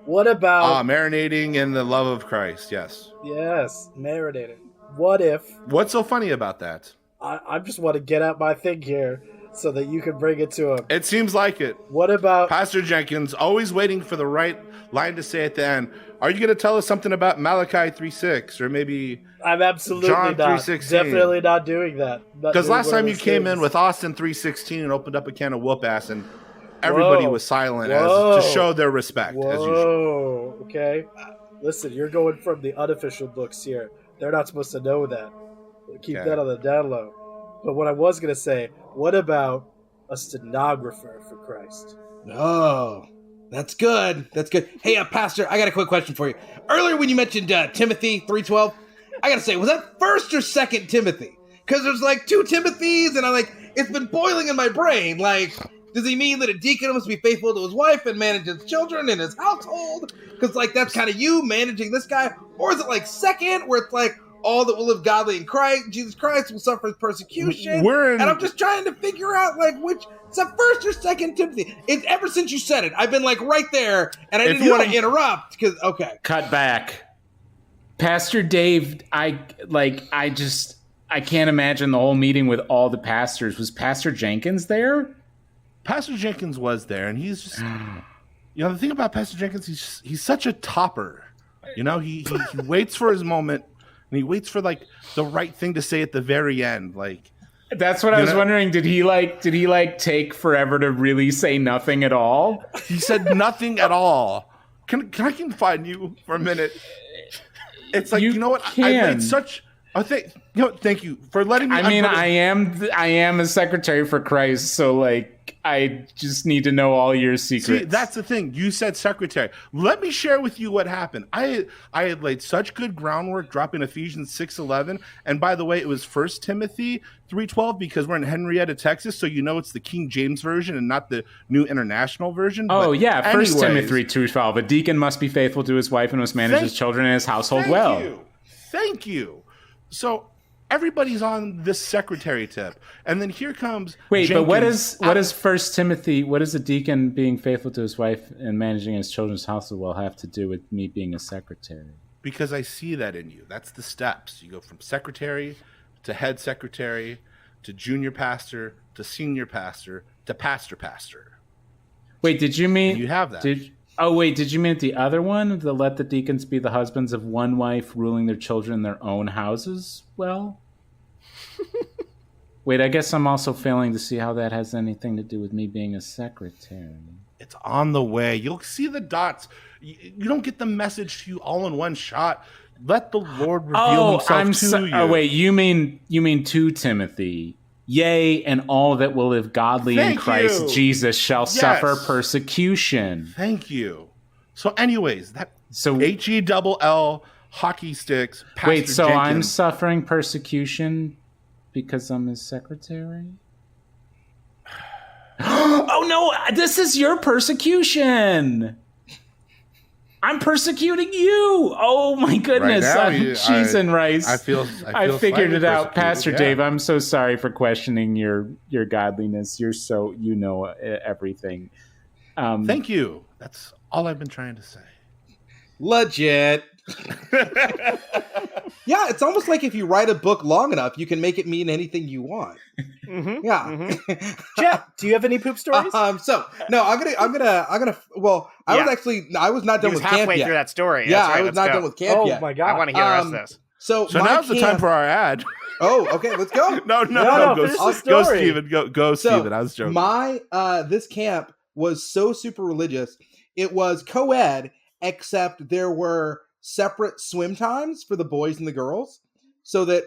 What about marinating in the love of Christ? Yes. Yes, marinating. What if? What's so funny about that? I just want to get out my thing here so that you can bring it to him. It seems like it. What about Pastor Jenkins? Always waiting for the right line to say at the end. Are you going to tell us something about Malachi 3:6 or maybe I'm absolutely John not. 3:16? Definitely not doing that. Because last time you came in with Austin 3:16 and opened up a can of whoop ass and everybody was silent to show their respect as usual. Okay. Listen, you're going from the unofficial books here. They're not supposed to know that. Keep that on the down low. But what I was going to say, what about a stenographer for Christ? Oh, that's good. That's good. Hey, Pastor, I got a quick question for you. Earlier when you mentioned Timothy 3:12, I got to say, was that first or second Timothy? Because there's two Timothys, and it's been boiling in my brain. Does he mean that a deacon must be faithful to his wife and manage his children and his household? Because, that's kind of you managing this guy. Or is it, second, where it's, all that will live godly in Christ, Jesus Christ will suffer persecution? And I'm just trying to figure out, which, it's the first or second Timothy. It's ever since you said it. I've been, right there, and I didn't want to interrupt, because, okay. Cut back. Pastor Dave, I can't imagine the whole meeting with all the pastors. Was Pastor Jenkins there? Pastor Jenkins was there, and he's just, the thing about Pastor Jenkins, he's such a topper. He waits for his moment, and he waits for like the right thing to say at the very end. Like, that's what I was wondering. Did he take forever to really say nothing at all? He said nothing at all. Can I confide in you for a minute? It's like, you know what? I made such. Thank you for letting me. I mean, I am a secretary for Christ, so like, I just need to know all your secrets. See, that's the thing. You said secretary. Let me share with you what happened. I had laid such good groundwork dropping Ephesians 6:11, and by the way, it was 1 Timothy 3:12 because we're in Henrietta, Texas, so it's the King James version and not the New International version. Oh yeah, 1 Timothy 2:12. A deacon must be faithful to his wife and must manage his children and his household well. Thank you. So everybody's on this secretary tip, and then here comes Jenkins. But what is 1 Timothy? What does a deacon being faithful to his wife and managing his children's household well have to do with me being a secretary? Because I see that in you. That's the steps. You go from secretary to head secretary to junior pastor to senior pastor to pastor. Wait, did you mean you have that? Did you mean the other one? The let the deacons be the husbands of one wife, ruling their children in their own houses? Well, wait, I guess I'm also failing to see how that has anything to do with me being a secretary. It's on the way. You'll see the dots. You don't get the message to you all in one shot. Let the Lord reveal himself to you. Oh, wait, you mean to Timothy. Yea, and all that will live godly in Christ Jesus shall suffer persecution. Thank you. So anyways, HELL hockey sticks. Pastor wait, so Jenkins. I'm suffering persecution because I'm his secretary? Oh no, this is your persecution. I'm persecuting you. Oh my goodness. Cheese and rice. I figured it out. Pastor Dave, I'm so sorry for questioning your godliness. You're so, everything. Thank you. That's all I've been trying to say. Legit. Yeah, it's almost like if you write a book long enough, you can make it mean anything you want. Mm-hmm, yeah. Mm-hmm. Jett, do you have any poop stories? No, well, I was not done with camp yet. Halfway through that story. Yeah, right, I was not done with camp yet. Oh my God. I want to hear the rest of this. So now's the time for our ad. Oh, okay, let's go. No, go Steven. Go Steven. I was joking. This camp was so super religious. It was co-ed, except there were separate swim times for the boys and the girls, so that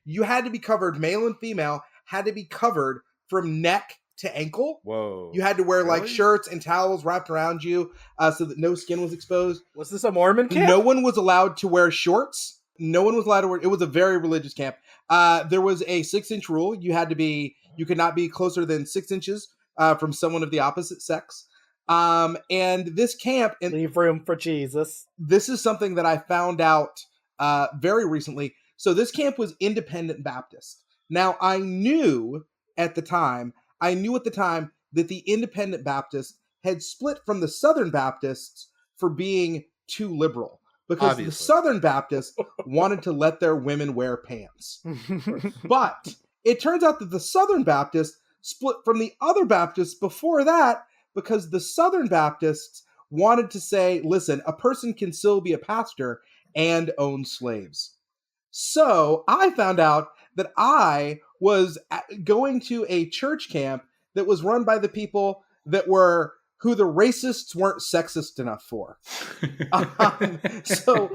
you had to be covered, male and female had to be covered from neck to ankle. Whoa. You had to wear like shirts and towels wrapped around you so that no skin was exposed. Was this a Mormon camp? No one was allowed to wear shorts. No one was allowed to wear. It was a very religious camp. There was a 6-inch rule. You could not be closer than 6 inches from someone of the opposite sex. And this camp, and leave room for Jesus. This is something that I found out very recently. So this camp was Independent Baptist. Now I knew at the time that the Independent Baptists had split from the Southern Baptists for being too liberal, because the Southern Baptists wanted to let their women wear pants. But it turns out that the Southern Baptists split from the other Baptists before that, because the Southern Baptists wanted to say, listen, a person can still be a pastor and own slaves. So I found out that I was going to a church camp that was run by the people who the racists weren't sexist enough for. So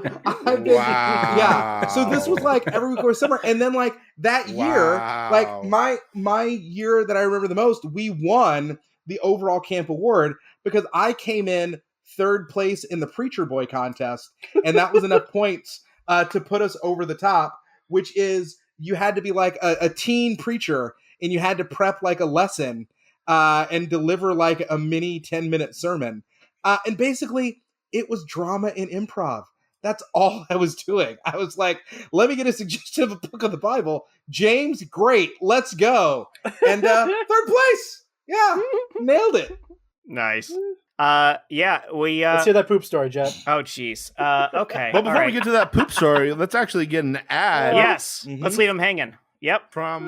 this was like every week or summer. And then like that year, like my year that I remember the most, we won the overall camp award because I came in third place in the Preacher Boy contest. And that was enough points to put us over the top, which is you had to be like a teen preacher and you had to prep like a lesson and deliver like a mini 10-minute sermon. And basically it was drama and improv. That's all I was doing. I was like, let me get a suggestion of a book of the Bible. James, great. Let's go. And third place. Yeah, nailed it. Nice. Yeah, we. Let's hear that poop story, Jett. Oh, jeez. Okay. But before all we right. get to that poop story, let's actually get an ad Yes, let's leave him hanging. Yep. from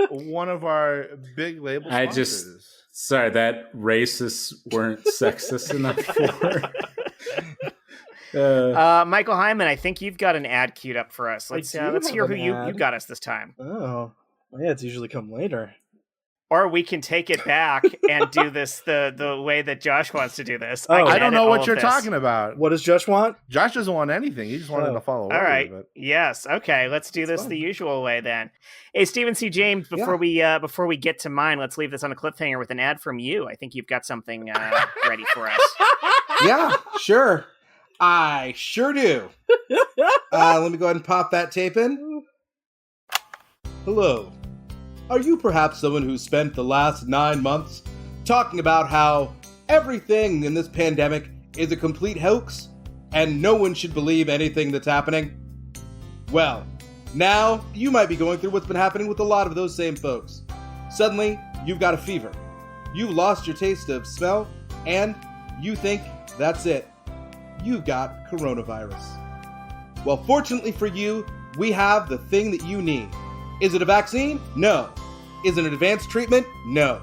one of our big label sponsors. Sorry, that racists weren't sexist enough for. Michael Heiman, I think you've got an ad queued up for us. Let's do let's have hear who an you ad. got us this time. Oh, yeah, it's usually come later. Or we can take it back and do this the way that Josh wants to do this. Oh. I don't know what you're talking about. What does Josh want? Josh doesn't want anything. He just wanted to follow. All right. But... Yes. Okay. Let's do this the usual way then. Hey, Stephen C. James. Before we get to mine, let's leave this on a cliffhanger with an ad from you. I think you've got something ready for us. Yeah, sure. I sure do. Let me go ahead and pop that tape in. Hello. Are you perhaps someone who spent the last 9 months talking about how everything in this pandemic is a complete hoax and no one should believe anything that's happening? Well, now you might be going through what's been happening with a lot of those same folks. Suddenly, you've got a fever. You've lost your taste of smell, and you think that's it. You've got coronavirus. Well, fortunately for you, we have the thing that you need. Is it a vaccine? No. Is it an advanced treatment? No.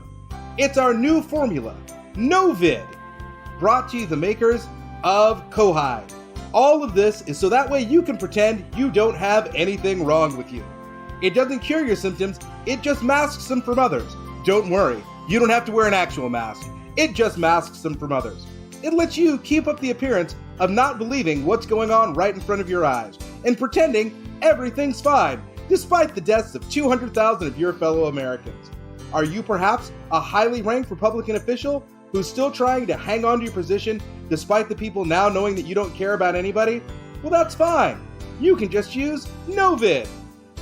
It's our new formula, Novid, brought to you the makers of Kohide. All of this is so that way you can pretend you don't have anything wrong with you. It doesn't cure your symptoms, it just masks them from others. Don't worry, you don't have to wear an actual mask. It just masks them from others. It lets you keep up the appearance of not believing what's going on right in front of your eyes and pretending everything's fine, despite the deaths of 200,000 of your fellow Americans. Are you perhaps a highly ranked Republican official who's still trying to hang on to your position despite the people now knowing that you don't care about anybody? Well, that's fine. You can just use Novid.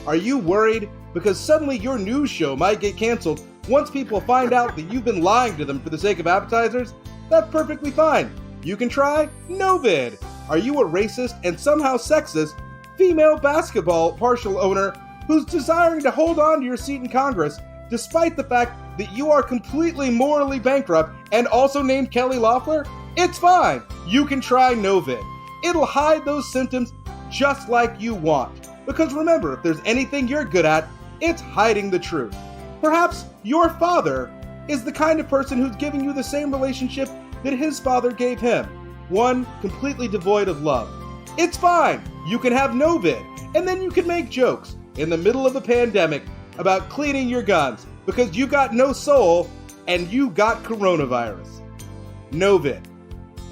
Are you worried because suddenly your news show might get canceled once people find out that you've been lying to them for the sake of appetizers? That's perfectly fine. You can try Novid. Are you a racist and somehow sexist female basketball partial owner who's desiring to hold on to your seat in Congress despite the fact that you are completely morally bankrupt and also named Kelly Loeffler? It's fine. You can try Novid. It'll hide those symptoms just like you want. Because remember, if there's anything you're good at, it's hiding the truth. Perhaps your father is the kind of person who's giving you the same relationship that his father gave him. One completely devoid of love. It's fine. You can have Novid, and then you can make jokes in the middle of a pandemic about cleaning your guns because you got no soul and you got coronavirus. Novid.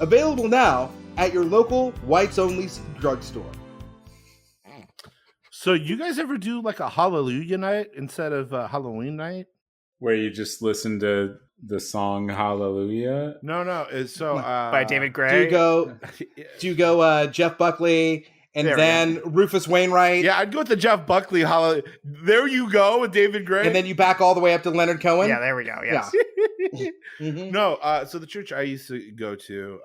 Available now at your local whites-only drugstore. So you guys ever do like a Hallelujah night instead of Halloween night? Where you just listen to the song Hallelujah? No. It's so By David Gray. Do you go Jeff Buckley and then Rufus Wainwright? Yeah, I'd go with the Jeff Buckley Hallelujah. There you go with David Gray. And then you back all the way up to Leonard Cohen? Yeah, there we go. Yes. Yeah. Mm-hmm. No, so the church I used to go to,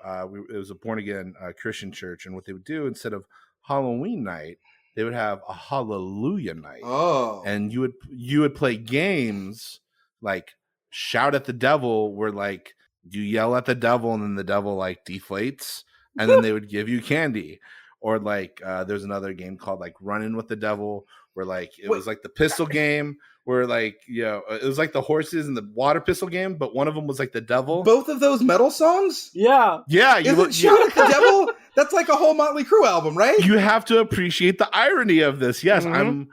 it was a born-again Christian church, and what they would do instead of Halloween night, they would have a Hallelujah night. Oh. And you would play games like Shout at the Devil, where like you yell at the devil and then the devil like deflates, and then they would give you candy. Or like there's another game called like Running with the Devil, where like it was like the pistol game, where like it was like the horses in the water pistol game, but one of them was like the devil. Both of those metal songs? Yeah. Isn't Shout at the Devil? That's like a whole Motley Crue album, right? You have to appreciate the irony of this. Yes, I'm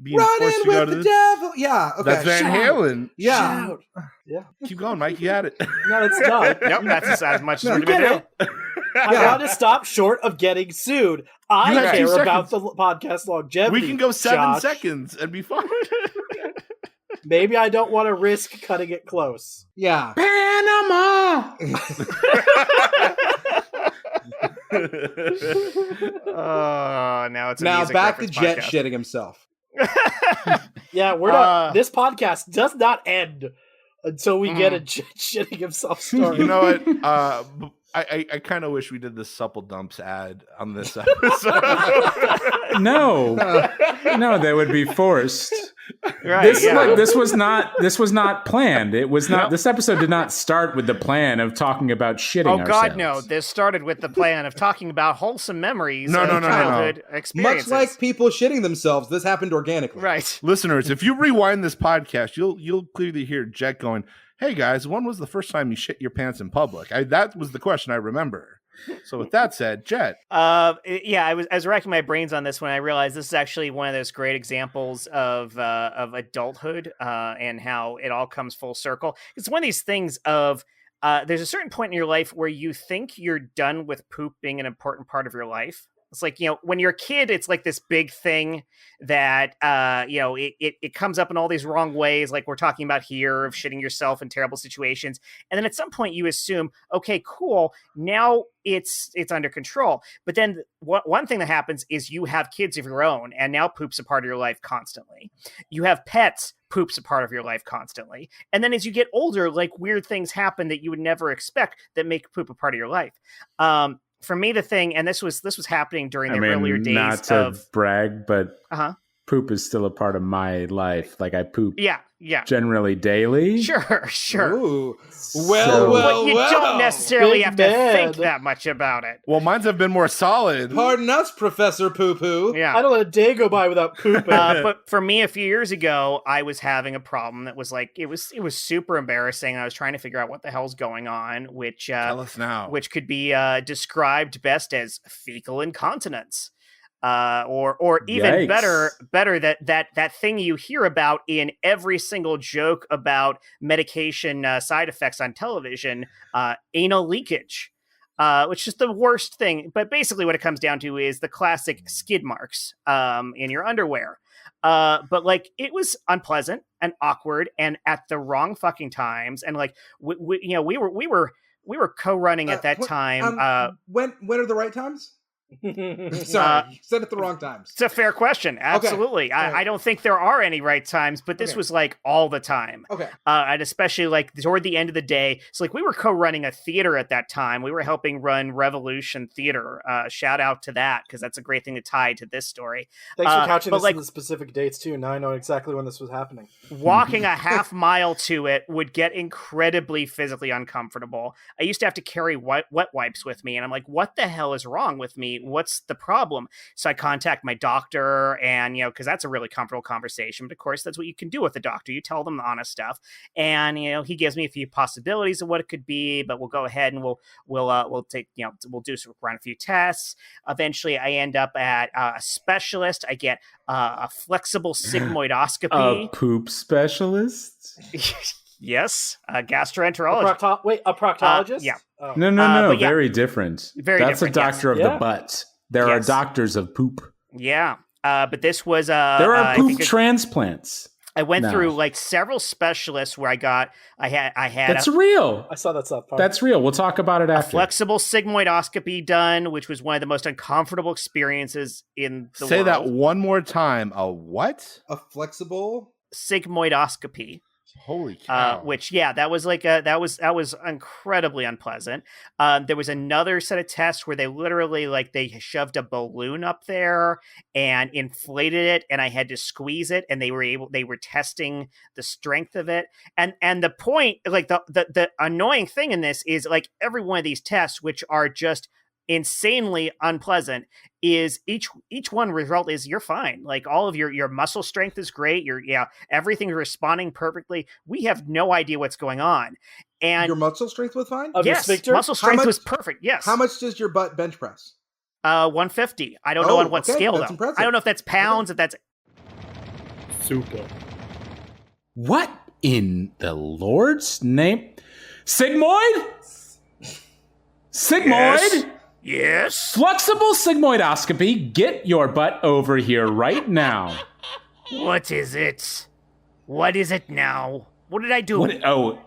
being forced to go to the this. devil. Yeah, okay. That's Van Halen. Yeah. Shout. Yeah. Keep going, Mike. You had it. No, it's done. Yep, that's as much as we're Get going to do. it. I want to stop short of getting sued. I You have 2 care about seconds. the podcast longevity. We can go 7 Josh. seconds and be fine. Maybe I don't want to risk cutting it close. Yeah. Panama! Oh, now it's a Now music back to reference Jett podcast. shitting himself. Yeah, we're not. This podcast does not end until we get a Jett shitting himself story. You know what? I kind of wish we did the supple dumps ad on this episode. No, they would be forced. Right. This was not planned. It was not. This episode did not start with the plan of talking about shitting ourselves. Oh God, no! This started with the plan of talking about wholesome memories of childhood experiences. Much like people shitting themselves, this happened organically. Right, listeners. If you rewind this podcast, you'll clearly hear Jett going, "Hey guys, when was the first time you shit your pants in public?" That was the question I remember. So with that said, Jett. I was racking my brains on this when I realized this is actually one of those great examples of adulthood and how it all comes full circle. It's one of these things of there's a certain point in your life where you think you're done with poop being an important part of your life. It's like, when you're a kid, it's like this big thing that, it comes up in all these wrong ways, like we're talking about here, of shitting yourself in terrible situations. And then at some point you assume, okay, cool, now it's under control. But then one thing that happens is you have kids of your own, and now poop's a part of your life constantly. You have pets, poop's a part of your life constantly. And then as you get older, like weird things happen that you would never expect that make poop a part of your life. For me, the thing, and this was happening during the earlier days not to brag, but poop is still a part of my life. Like I poop generally daily. Sure. Ooh. But you don't necessarily have to think that much about it. Well, mines have been more solid. Pardon us, Professor Poo Poo. Yeah. I don't let a day go by without pooping. But for me, a few years ago, I was having a problem that was like, it was super embarrassing. I was trying to figure out what the hell's going on, which tell us now. Which could be described best as fecal incontinence. Or even Yikes. better that thing you hear about in every single joke about medication side effects on television, anal leakage, which is the worst thing. But basically what it comes down to is the classic skid marks in your underwear. But like it was unpleasant and awkward and at the wrong fucking times. And like we were co-running at that time. When are the right times? Sorry, you said it the wrong times. It's a fair question. Absolutely. Okay. I don't think there are any right times, but this was like all the time. Okay. And especially like toward the end of the day. It's like we were co-running a theater at that time. We were helping run Revolution Theater. Shout out to that, because that's a great thing to tie to this story. Thanks for catching us in the specific dates too. Now I know exactly when this was happening. Walking a half mile to it would get incredibly physically uncomfortable. I used to have to carry wet wipes with me, and I'm like, what the hell is wrong with me? What's the problem? So I contact my doctor, and because that's a really comfortable conversation. But of course, that's what you can do with the doctor. You tell them the honest stuff, and he gives me a few possibilities of what it could be. But we'll go ahead and we'll take run a few tests. Eventually, I end up at a specialist. I get a flexible sigmoidoscopy. A poop specialist. Yes, a gastroenterologist. A proctologist? Yeah. Oh. No. Very different. That's different, a doctor of the butt. There are doctors of poop. Yeah. But this was there are poop transplants. I went through like several specialists where I had That's real. I saw that stuff. That's real. We'll talk about it after. A flexible sigmoidoscopy done, which was one of the most uncomfortable experiences in the world. Say that one more time. A what? A flexible sigmoidoscopy. Holy cow! That was incredibly unpleasant. There was another set of tests where they literally they shoved a balloon up there and inflated it, and I had to squeeze it, and they were testing the strength of it. And the point, the annoying thing in this is every one of these tests, which are just insanely unpleasant, is each one result is you're fine. All of your muscle strength is great. Everything's responding perfectly. We have no idea what's going on. And your muscle strength was fine? Yes, muscle strength was perfect. Yes. How much does your butt bench press? 150. I don't know on what scale though. Impressive. I don't know if that's pounds, if that's super. What in the Lord's name? Sigmoid? Sigmoid? Yes. Flexible sigmoidoscopy. Get your butt over here right now. What is it? What is it now? What did I do?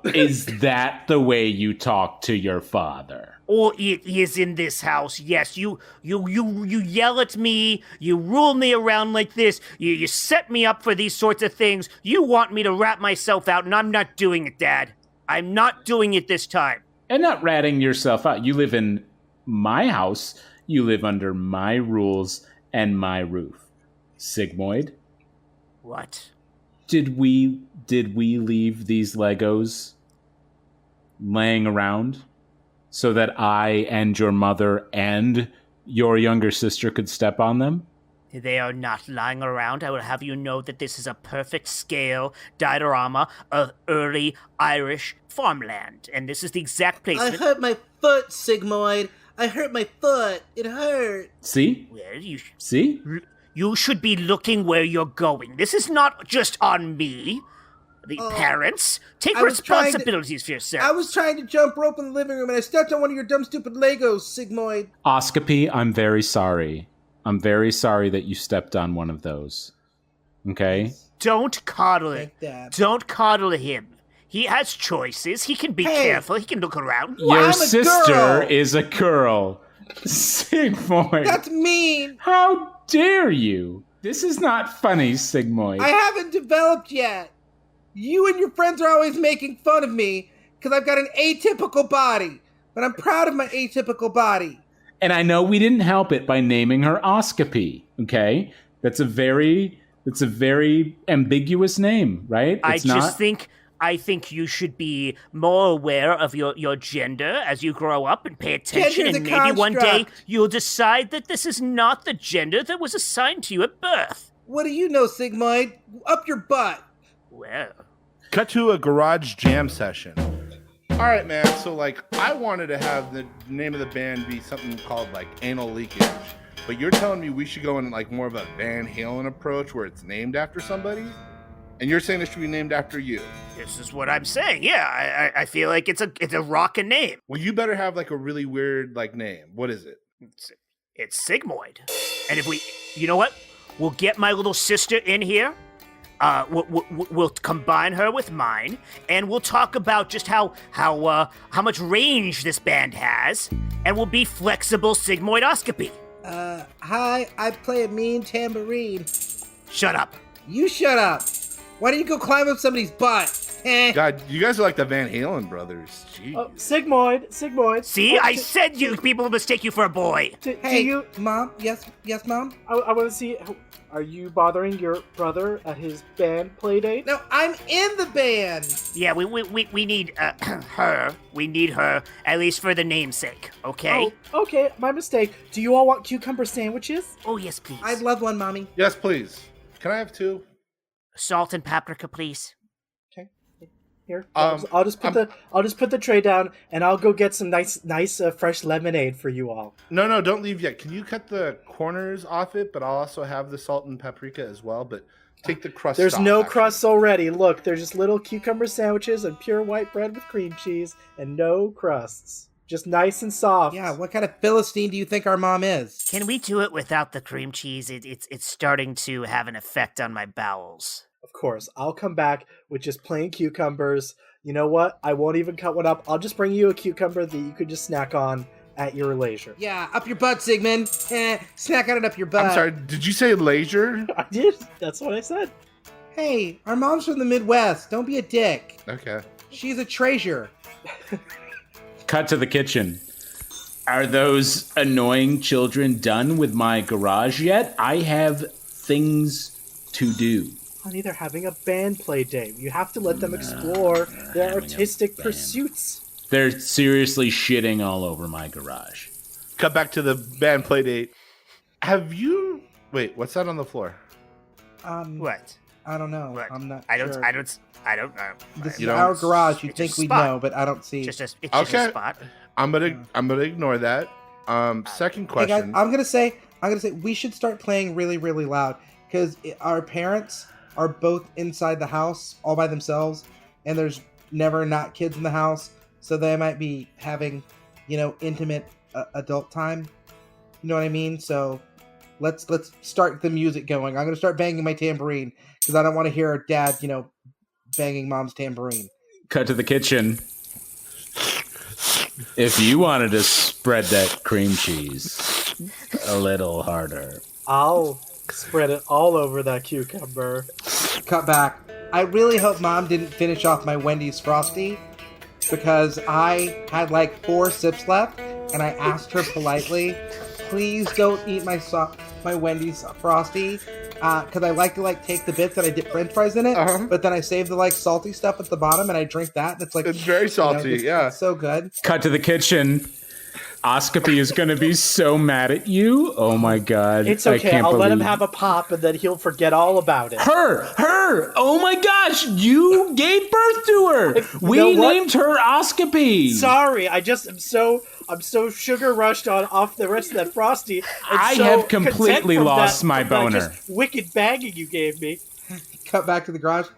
Is that the way you talk to your father? Oh, it is in this house. Yes, you yell at me. You rule me around like this. You set me up for these sorts of things. You want me to rat myself out, and I'm not doing it, Dad. I'm not doing it this time. And not ratting yourself out. You live in my house. You live under my rules and my roof. Sigmoid? What? Did we leave these Legos laying around so that I and your mother and your younger sister could step on them? They are not lying around. I will have you know that this is a perfect scale diorama of early Irish farmland. And this is the exact placement. I hurt my foot, Sigmoid. I hurt my foot. It hurt. See? Well, See? You should be looking where you're going. This is not just on me. The parents. Take responsibilities for yourself. I was trying to jump rope in the living room and I stepped on one of your dumb, stupid Legos, Sigmoid. Oscopy, I'm very sorry. I'm very sorry that you stepped on one of those. Okay? Don't coddle it. Like that. Don't coddle him. He has choices. He can be careful. He can look around. Your sister is a girl. Sigmoid. That's mean. How dare you? This is not funny, Sigmoid. I haven't developed yet. You and your friends are always making fun of me because I've got an atypical body. But I'm proud of my atypical body. And I know we didn't help it by naming her Oscopy, okay? That's a very ambiguous name, right? I think you should be more aware of your gender as you grow up and pay attention, Gender's and a maybe one day construct. you'll decide that this is not the gender that was assigned to you at birth. What do you know, Sigmoid? Up your butt. Well, Cut to a garage jam session. All right, man. So, like, I wanted to have the name of the band be something called, like, Anal Leakage. But you're telling me we should go in, like, more of a Van Halen approach where it's named after somebody? And you're saying it should be named after you? this is what I'm saying. Yeah, I feel like it's a rockin' name. Well, you better have, like, a really weird, like, name. What is it? It's Sigmoid. And if you know what? We'll get my little sister in here. We'll combine her with mine, and we'll talk about just how much range this band has, and we'll be flexible Sigmoidoscopy. Hi, I play a mean tambourine. Shut up. You shut up. Why don't you go climb up somebody's butt? God, you guys are like the Van Halen brothers. Jeez. Oh, Sigmoid. See, I said you people mistake you for a boy. Hey, Mom? Yes, Mom? I want to see. Are you bothering your brother at his band play date? No, I'm in the band. Yeah, we need her. We need her, at least for the namesake, okay? Oh, okay, my mistake. Do you all want cucumber sandwiches? Oh, yes, please. I'd love one, Mommy. Yes, please. Can I have two? Salt and paprika, please. Here, I'll just put the tray down, and I'll go get some nice fresh lemonade for you all. No, don't leave yet. Can you cut the corners off it? But I'll also have the salt and paprika as well. But take the crust. There's off, no actually. crusts already. Look, there's just little cucumber sandwiches and pure white bread with cream cheese, and no crusts. Just nice and soft. Yeah, what kind of Philistine do you think our mom is? Can we do it without the cream cheese? It's starting to have an effect on my bowels. Of course, I'll come back with just plain cucumbers. You know what? I won't even cut one up. I'll just bring you a cucumber that you could just snack on at your leisure. Yeah, up your butt, Sigmund. Snack on it up your butt. I'm sorry. Did you say leisure? I did. That's what I said. Hey, our mom's from the Midwest. Don't be a dick. Okay. She's a treasure. Cut to the kitchen. Are those annoying children done with my garage yet? I have things to do. Honey, they're having a band play day. You have to let them explore their artistic pursuits. They're seriously shitting all over my garage. Cut back to the band play date. Have you... Wait, what's that on the floor? What? I don't know. What? I'm not I sure. don't know. This is You don't- our garage. You'd It's think just a we'd spot. know, but I don't see. It's just a spot. I'm gonna ignore that. Second Hey guys, question. I'm gonna say we should start playing really, really loud because our parents are both inside the house all by themselves, and there's never not kids in the house, so they might be having, intimate adult time. You know what I mean? So let's start the music going. I'm gonna start banging my tambourine because I don't want to hear our dad, banging mom's tambourine. Cut to the kitchen. If you wanted to spread that cream cheese a little harder. I'll spread it all over that cucumber. Cut back. I really hope Mom didn't finish off my Wendy's Frosty, because I had like 4 sips left, and I asked her politely, please don't eat my Wendy's Frosty, because I like to like take the bits and I dip French fries in it, but then I save the like salty stuff at the bottom and I drink that, and it's like it's very salty. It's so good. Cut to the kitchen. Oscopy is going to be so mad at you. Oh my God. It's okay. I'll let him have a pop and then he'll forget all about it. Her. Oh my gosh. You gave birth to her. We named her Oscopy. Sorry. I'm so sugar rushed off the rest of that Frosty. I have completely lost my boner. Just wicked bagging you gave me. Cut back to the garage.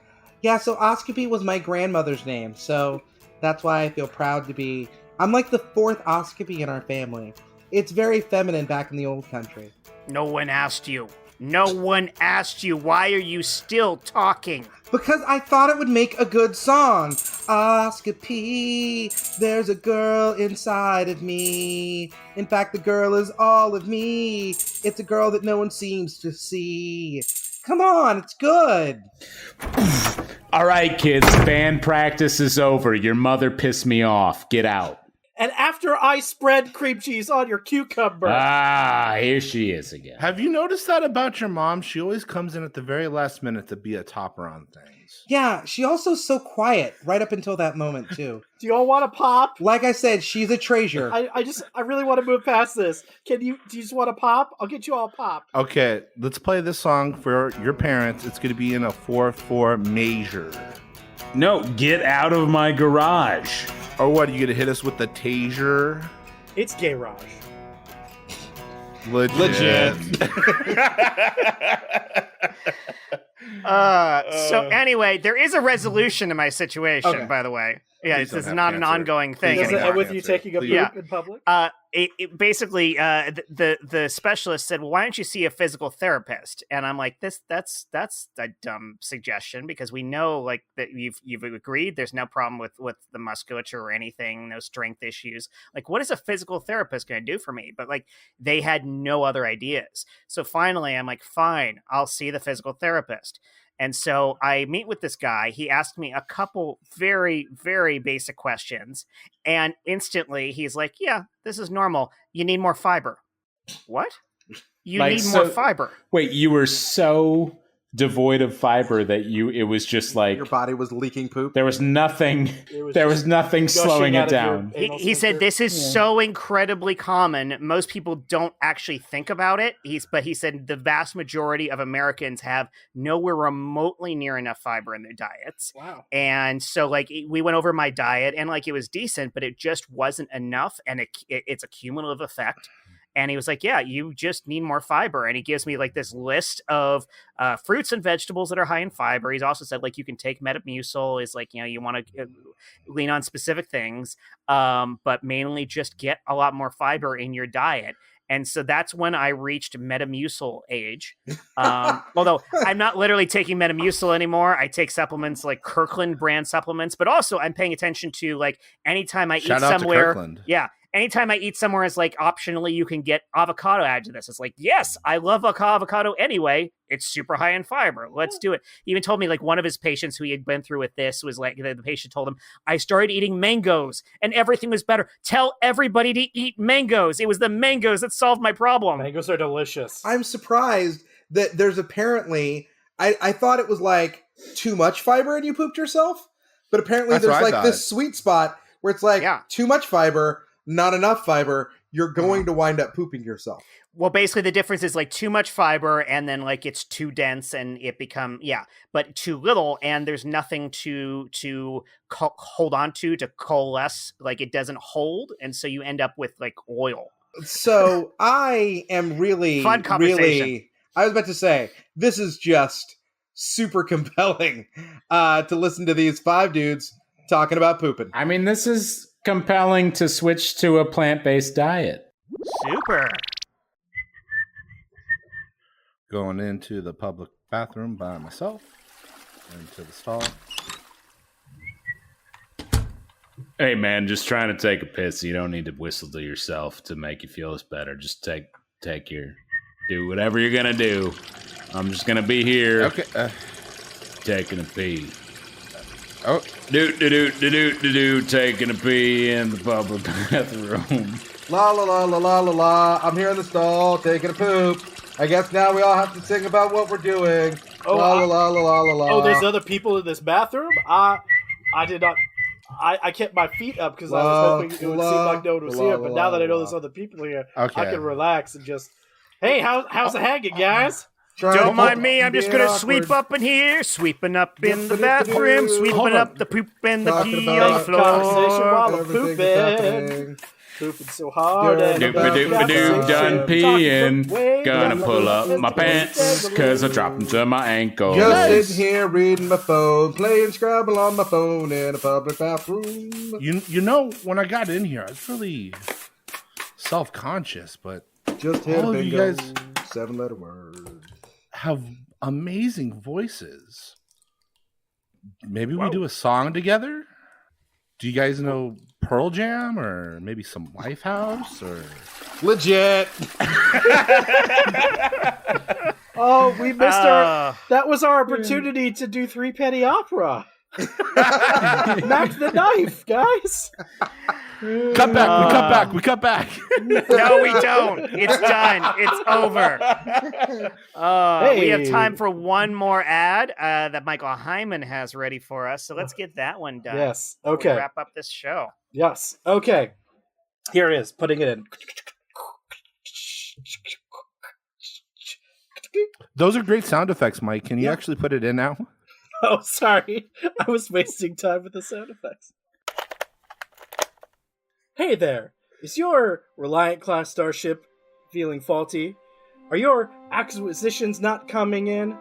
Yeah, so Oscopy was my grandmother's name, so that's why I feel proud to be... I'm like the 4th Oscopy in our family. It's very feminine back in the old country. No one asked you. Why are you still talking? Because I thought it would make a good song. Oscopy, there's a girl inside of me. In fact, the girl is all of me. It's a girl that no one seems to see. Come on, it's good. All right, kids, band practice is over. Your mother pissed me off. Get out. And after I spread cream cheese on your cucumber. Here she is again. Have you noticed that about your mom? She always comes in at the very last minute to be a topper on things. Yeah, she also's so quiet right up until that moment, too. Do you all want to pop? Like I said, she's a treasure. I really want to move past this. Do you just want to pop? I'll get you all pop. Okay, let's play this song for your parents. It's going to be in a 4/4 major. No, get out of my garage. Or what, are you going to hit us with the taser? It's garage. Legit. So anyway, there is a resolution to my situation, by the way. Yeah, this is not an ongoing thing. Does it end with you taking a poop in public? Basically, the specialist said, well, why don't you see a physical therapist? And I'm like, that's a dumb suggestion, because we know like that you've agreed there's no problem with the musculature or anything, no strength issues. Like, what is a physical therapist going to do for me? But like, they had no other ideas. So finally, I'm like, fine, I'll see the physical therapist. And so I meet with this guy. He asked me a couple very, very basic questions. And instantly he's like, yeah, this is normal. You need more fiber. What? You need more fiber. Wait, you were so devoid of fiber that it was just like your body was leaking poop. There was nothing slowing it down. He said this is so incredibly common. Most people don't actually think about it. But he said the vast majority of Americans have nowhere remotely near enough fiber in their diets. Wow. And so like we went over my diet and like it was decent, but it just wasn't enough, and it's a cumulative effect. And he was like, yeah, you just need more fiber. And he gives me like this list of fruits and vegetables that are high in fiber. He's also said like you can take Metamucil, is like, you want to lean on specific things, but mainly just get a lot more fiber in your diet. And so that's when I reached Metamucil age. Although I'm not literally taking Metamucil anymore. I take supplements like Kirkland brand supplements, but also I'm paying attention to like anytime I eat somewhere. Yeah. Anytime I eat somewhere, it's like optionally you can get avocado added to this. It's like, yes, I love avocado anyway. It's super high in fiber. Let's do it. He even told me like one of his patients who he had been through with this was like, the patient told him, I started eating mangoes and everything was better. Tell everybody to eat mangoes. It was the mangoes that solved my problem. Mangoes are delicious. I'm surprised that there's apparently, I thought it was like too much fiber and you pooped yourself. But apparently there's like this sweet spot where it's like too much fiber, not enough fiber, you're going to wind up pooping yourself. Well, basically the difference is like too much fiber and then like it's too dense and it but too little and there's nothing to hold on to coalesce, like it doesn't hold, and so you end up with like oil. So I am really fun conversation. Really, I was about to say, this is just super compelling to listen to these 5 dudes talking about pooping. I mean, this is compelling to switch to a plant-based diet. Super. Going into the public bathroom by myself. Into the stall. Hey man, just trying to take a piss. You don't need to whistle to yourself to make you feel better. Just do whatever you're gonna do. I'm just gonna be here. Okay. Taking a pee. Oh, taking a pee in the public bathroom. La la la la la la la. I'm here in the stall taking a poop. I guess now we all have to sing about what we're doing. Oh, la la la la la la la. Oh, there's other people in this bathroom? I did not. I kept my feet up because I was hoping it would seem like no one was here. But now that I know there's other people here, Okay. I can relax and just. Hey, how's the hanging, guys? Don't mind me, I'm just gonna sweep up in here, sweeping up in the bathroom, sweeping up the poop and the pee on the Conversation floor. while I'm pooping. Pooping so hard. Doop-a-doop-a-doop, done peeing. Gonna pull up my pants, cause I dropped them to my ankles. Just sitting here reading my phone, playing Scrabble on my phone in a public bathroom. you know, when I got in here, I was really self-conscious, but Just hit all a of you bingo, guys 7-letter word. have amazing voices. Maybe we Whoa. do a song together? Do you guys know Pearl Jam or maybe some Lifehouse or Legit. Oh, we missed our. That was our opportunity to do Three Penny Opera. Knock the knife, guys. cut back? We cut back. No, we don't. It's done. It's over. We have time for one more ad that Michael Heiman has ready for us. So let's get that one done. Yes. before we Okay. wrap up this show. Yes. Okay. Here it is. Putting it in. Those are great sound effects, Mike. Can you actually put it in now? Oh, sorry. I was wasting time with the sound effects. Hey there. Is your Reliant class starship feeling faulty? Are your acquisitions not coming in?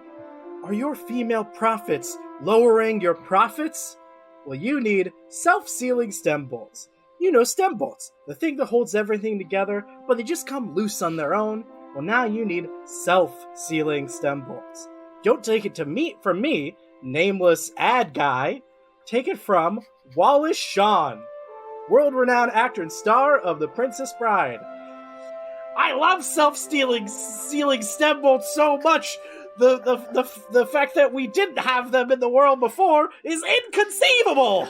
Are your female prophets lowering your profits? Well, you need self-sealing stem bolts. You know stem bolts, the thing that holds everything together, but they just come loose on their own. Well, now you need self-sealing stem bolts. Don't take it from me, nameless ad guy. Take it from Wallace Shawn, world-renowned actor and star of The Princess Bride. I love sealing stem bolts so much. The fact that we didn't have them in the world before is inconceivable.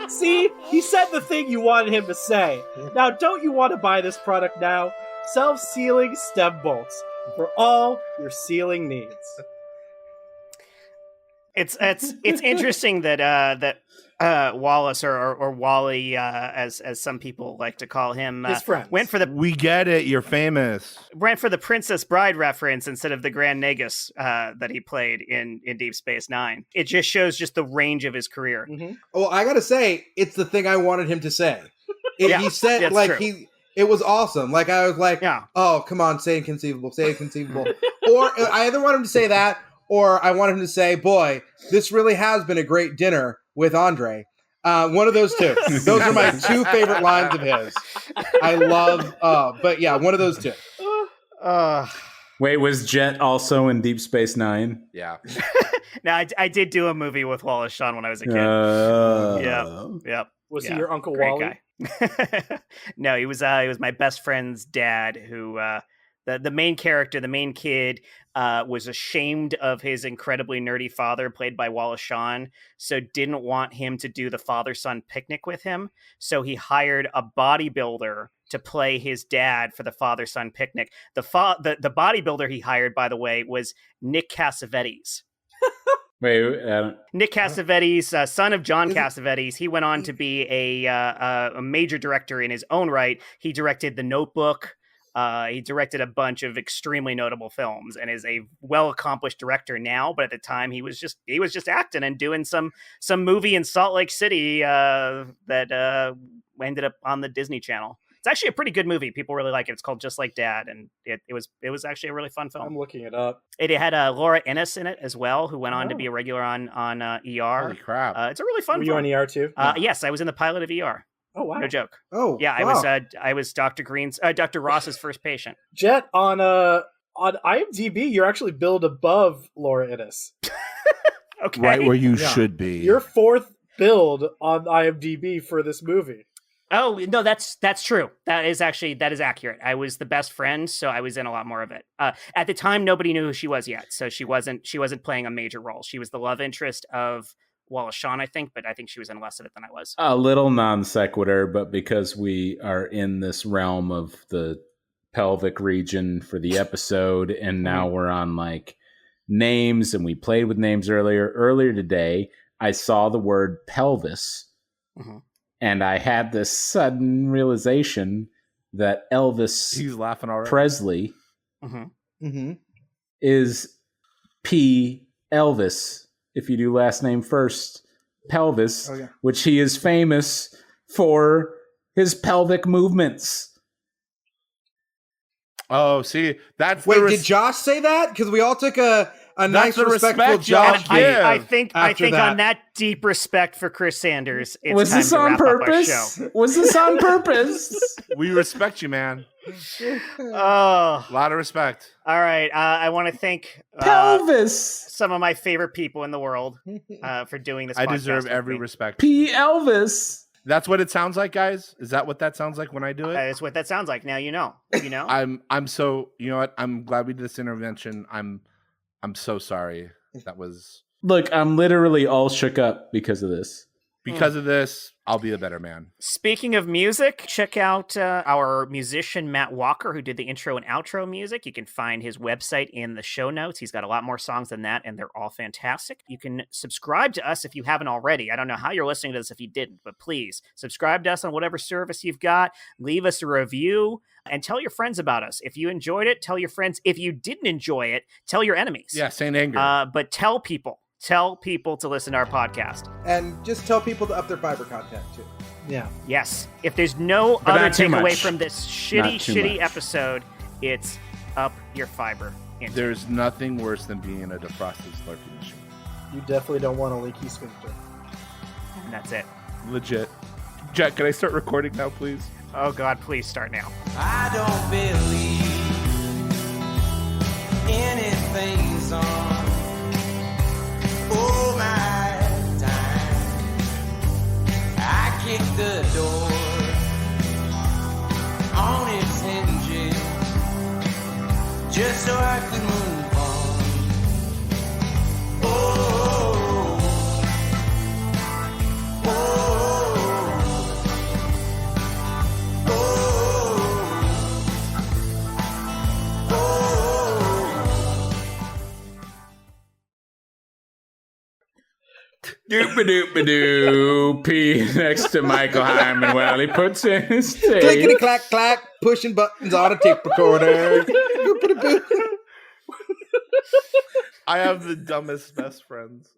See, he said the thing you wanted him to say. Now, don't you want to buy this product now? Self-sealing stem bolts for all your sealing needs. It's interesting that Wallace or Wally, as some people like to call him, His friends. went for the get it. You're famous. Princess Bride reference instead of the Grand Nagus that he played in Deep Space Nine. It just shows just the range of his career. Mm-hmm. Well, I gotta say, it's the thing I wanted him to say. He said, that's like, true. it was awesome. Like, I was like, Yeah. oh, come on, say inconceivable. Or I either want him to say that, or I want him to say, boy, this really has been a great dinner with Andre. One of those two. Those are my two favorite lines of his. I love, but yeah, one of those two. Wait, was Jett also in Deep Space Nine? Yeah. Now, I did do a movie with Wallace Shawn when I was a kid. Yep. Was he Yeah, your Uncle great Wally? guy. No, he was my best friend's dad, who the main character, the main kid, was ashamed of his incredibly nerdy father, played by Wallace Shawn, so didn't want him to do the father-son picnic with him. So he hired a bodybuilder to play his dad for the father-son picnic. The bodybuilder he hired, by the way, was Nick Cassavetes. Wait, Nick Cassavetes, son of John Cassavetes, he went on to be a major director in his own right. He directed The Notebook. He directed a bunch of extremely notable films and is a well-accomplished director now. But at the time, he was just acting and doing some movie in Salt Lake City that ended up on the Disney Channel. It's actually a pretty good movie. People really like it. It's called Just Like Dad, and it was actually a really fun film. I'm looking it up. It had Laura Innes in it as well, who went on to be a regular on ER. Holy crap. It's a really fun Were film. you on ER too? Yes, I was in the pilot of ER. Oh wow! No joke. Oh, Yeah, wow. I was Dr. Ross's first patient. Jett, on IMDb, you're actually billed above Laura Innes. Okay. Right where you Yeah. should be. You're fourth billed on IMDb for this movie. Oh no, that's true. That is accurate. I was the best friend, so I was in a lot more of it. At the time, nobody knew who she was yet, so she wasn't playing a major role. She was the love interest of Wallace Shawn, I think, but I think she was in less of it than I was. A little non sequitur, but because we are in this realm of the pelvic region for the episode, and now we're on like names, and we played with names earlier today, I saw the word pelvis, and I had this sudden realization that Elvis He's laughing already. Presley is P. Elvis, if you do last name first, pelvis, which he is famous for his pelvic movements. Oh, see, that's Wait, did Josh say that? Because we all took a nice, respectful Josh. I think that. on that deep respect for Chris Sanders, it's Was time this to on wrap up our purpose? show. Was this on purpose? We respect you, man. Oh, A lot of respect. all right. I want to thank Pelvis. some of my favorite people in the world for doing this. I podcast deserve with every me. respect. P. Elvis. That's what it sounds like, guys. Is that what that sounds like when I do it? That's what that sounds like. Now you know. You know. I'm so, you know what? I'm glad we did this intervention. I'm so sorry. That was Look, I'm literally all shook up because of this. because of this. I'll be a better man. Speaking of music, check out our musician Matt Walker, who did the intro and outro music. You can find his website in the show notes. He's got a lot more songs than that, and they're all fantastic. You can subscribe to us if you haven't already. I don't know how you're listening to this if you didn't, but please subscribe to us on whatever service you've got. Leave us a review and tell your friends about us. If you enjoyed it, tell your friends. If you didn't enjoy it, tell your enemies. Yeah, Saint Anger. But tell people. Tell people to listen to our podcast. And just tell people to up their fiber content, too. Yeah. Yes. If there's no But other not too takeaway much. from this Not shitty, too shitty much. episode, it's up your fiber. intake. There's nothing worse than being in a defrosted Slurpee machine. You definitely don't want a leaky sphincter. And that's it. Legit. Jett, can I start recording now, please? Oh, God, please start now. I don't believe anything's on. Oh my time, I kicked the door on its hinges just so I could move on. Oh, oh, oh, oh. Doop-a-doop-a-doo. P next to Michael Heiman while he puts in his tape. Clickety clack clack, pushing buttons on a tape recorder. I have the dumbest best friends.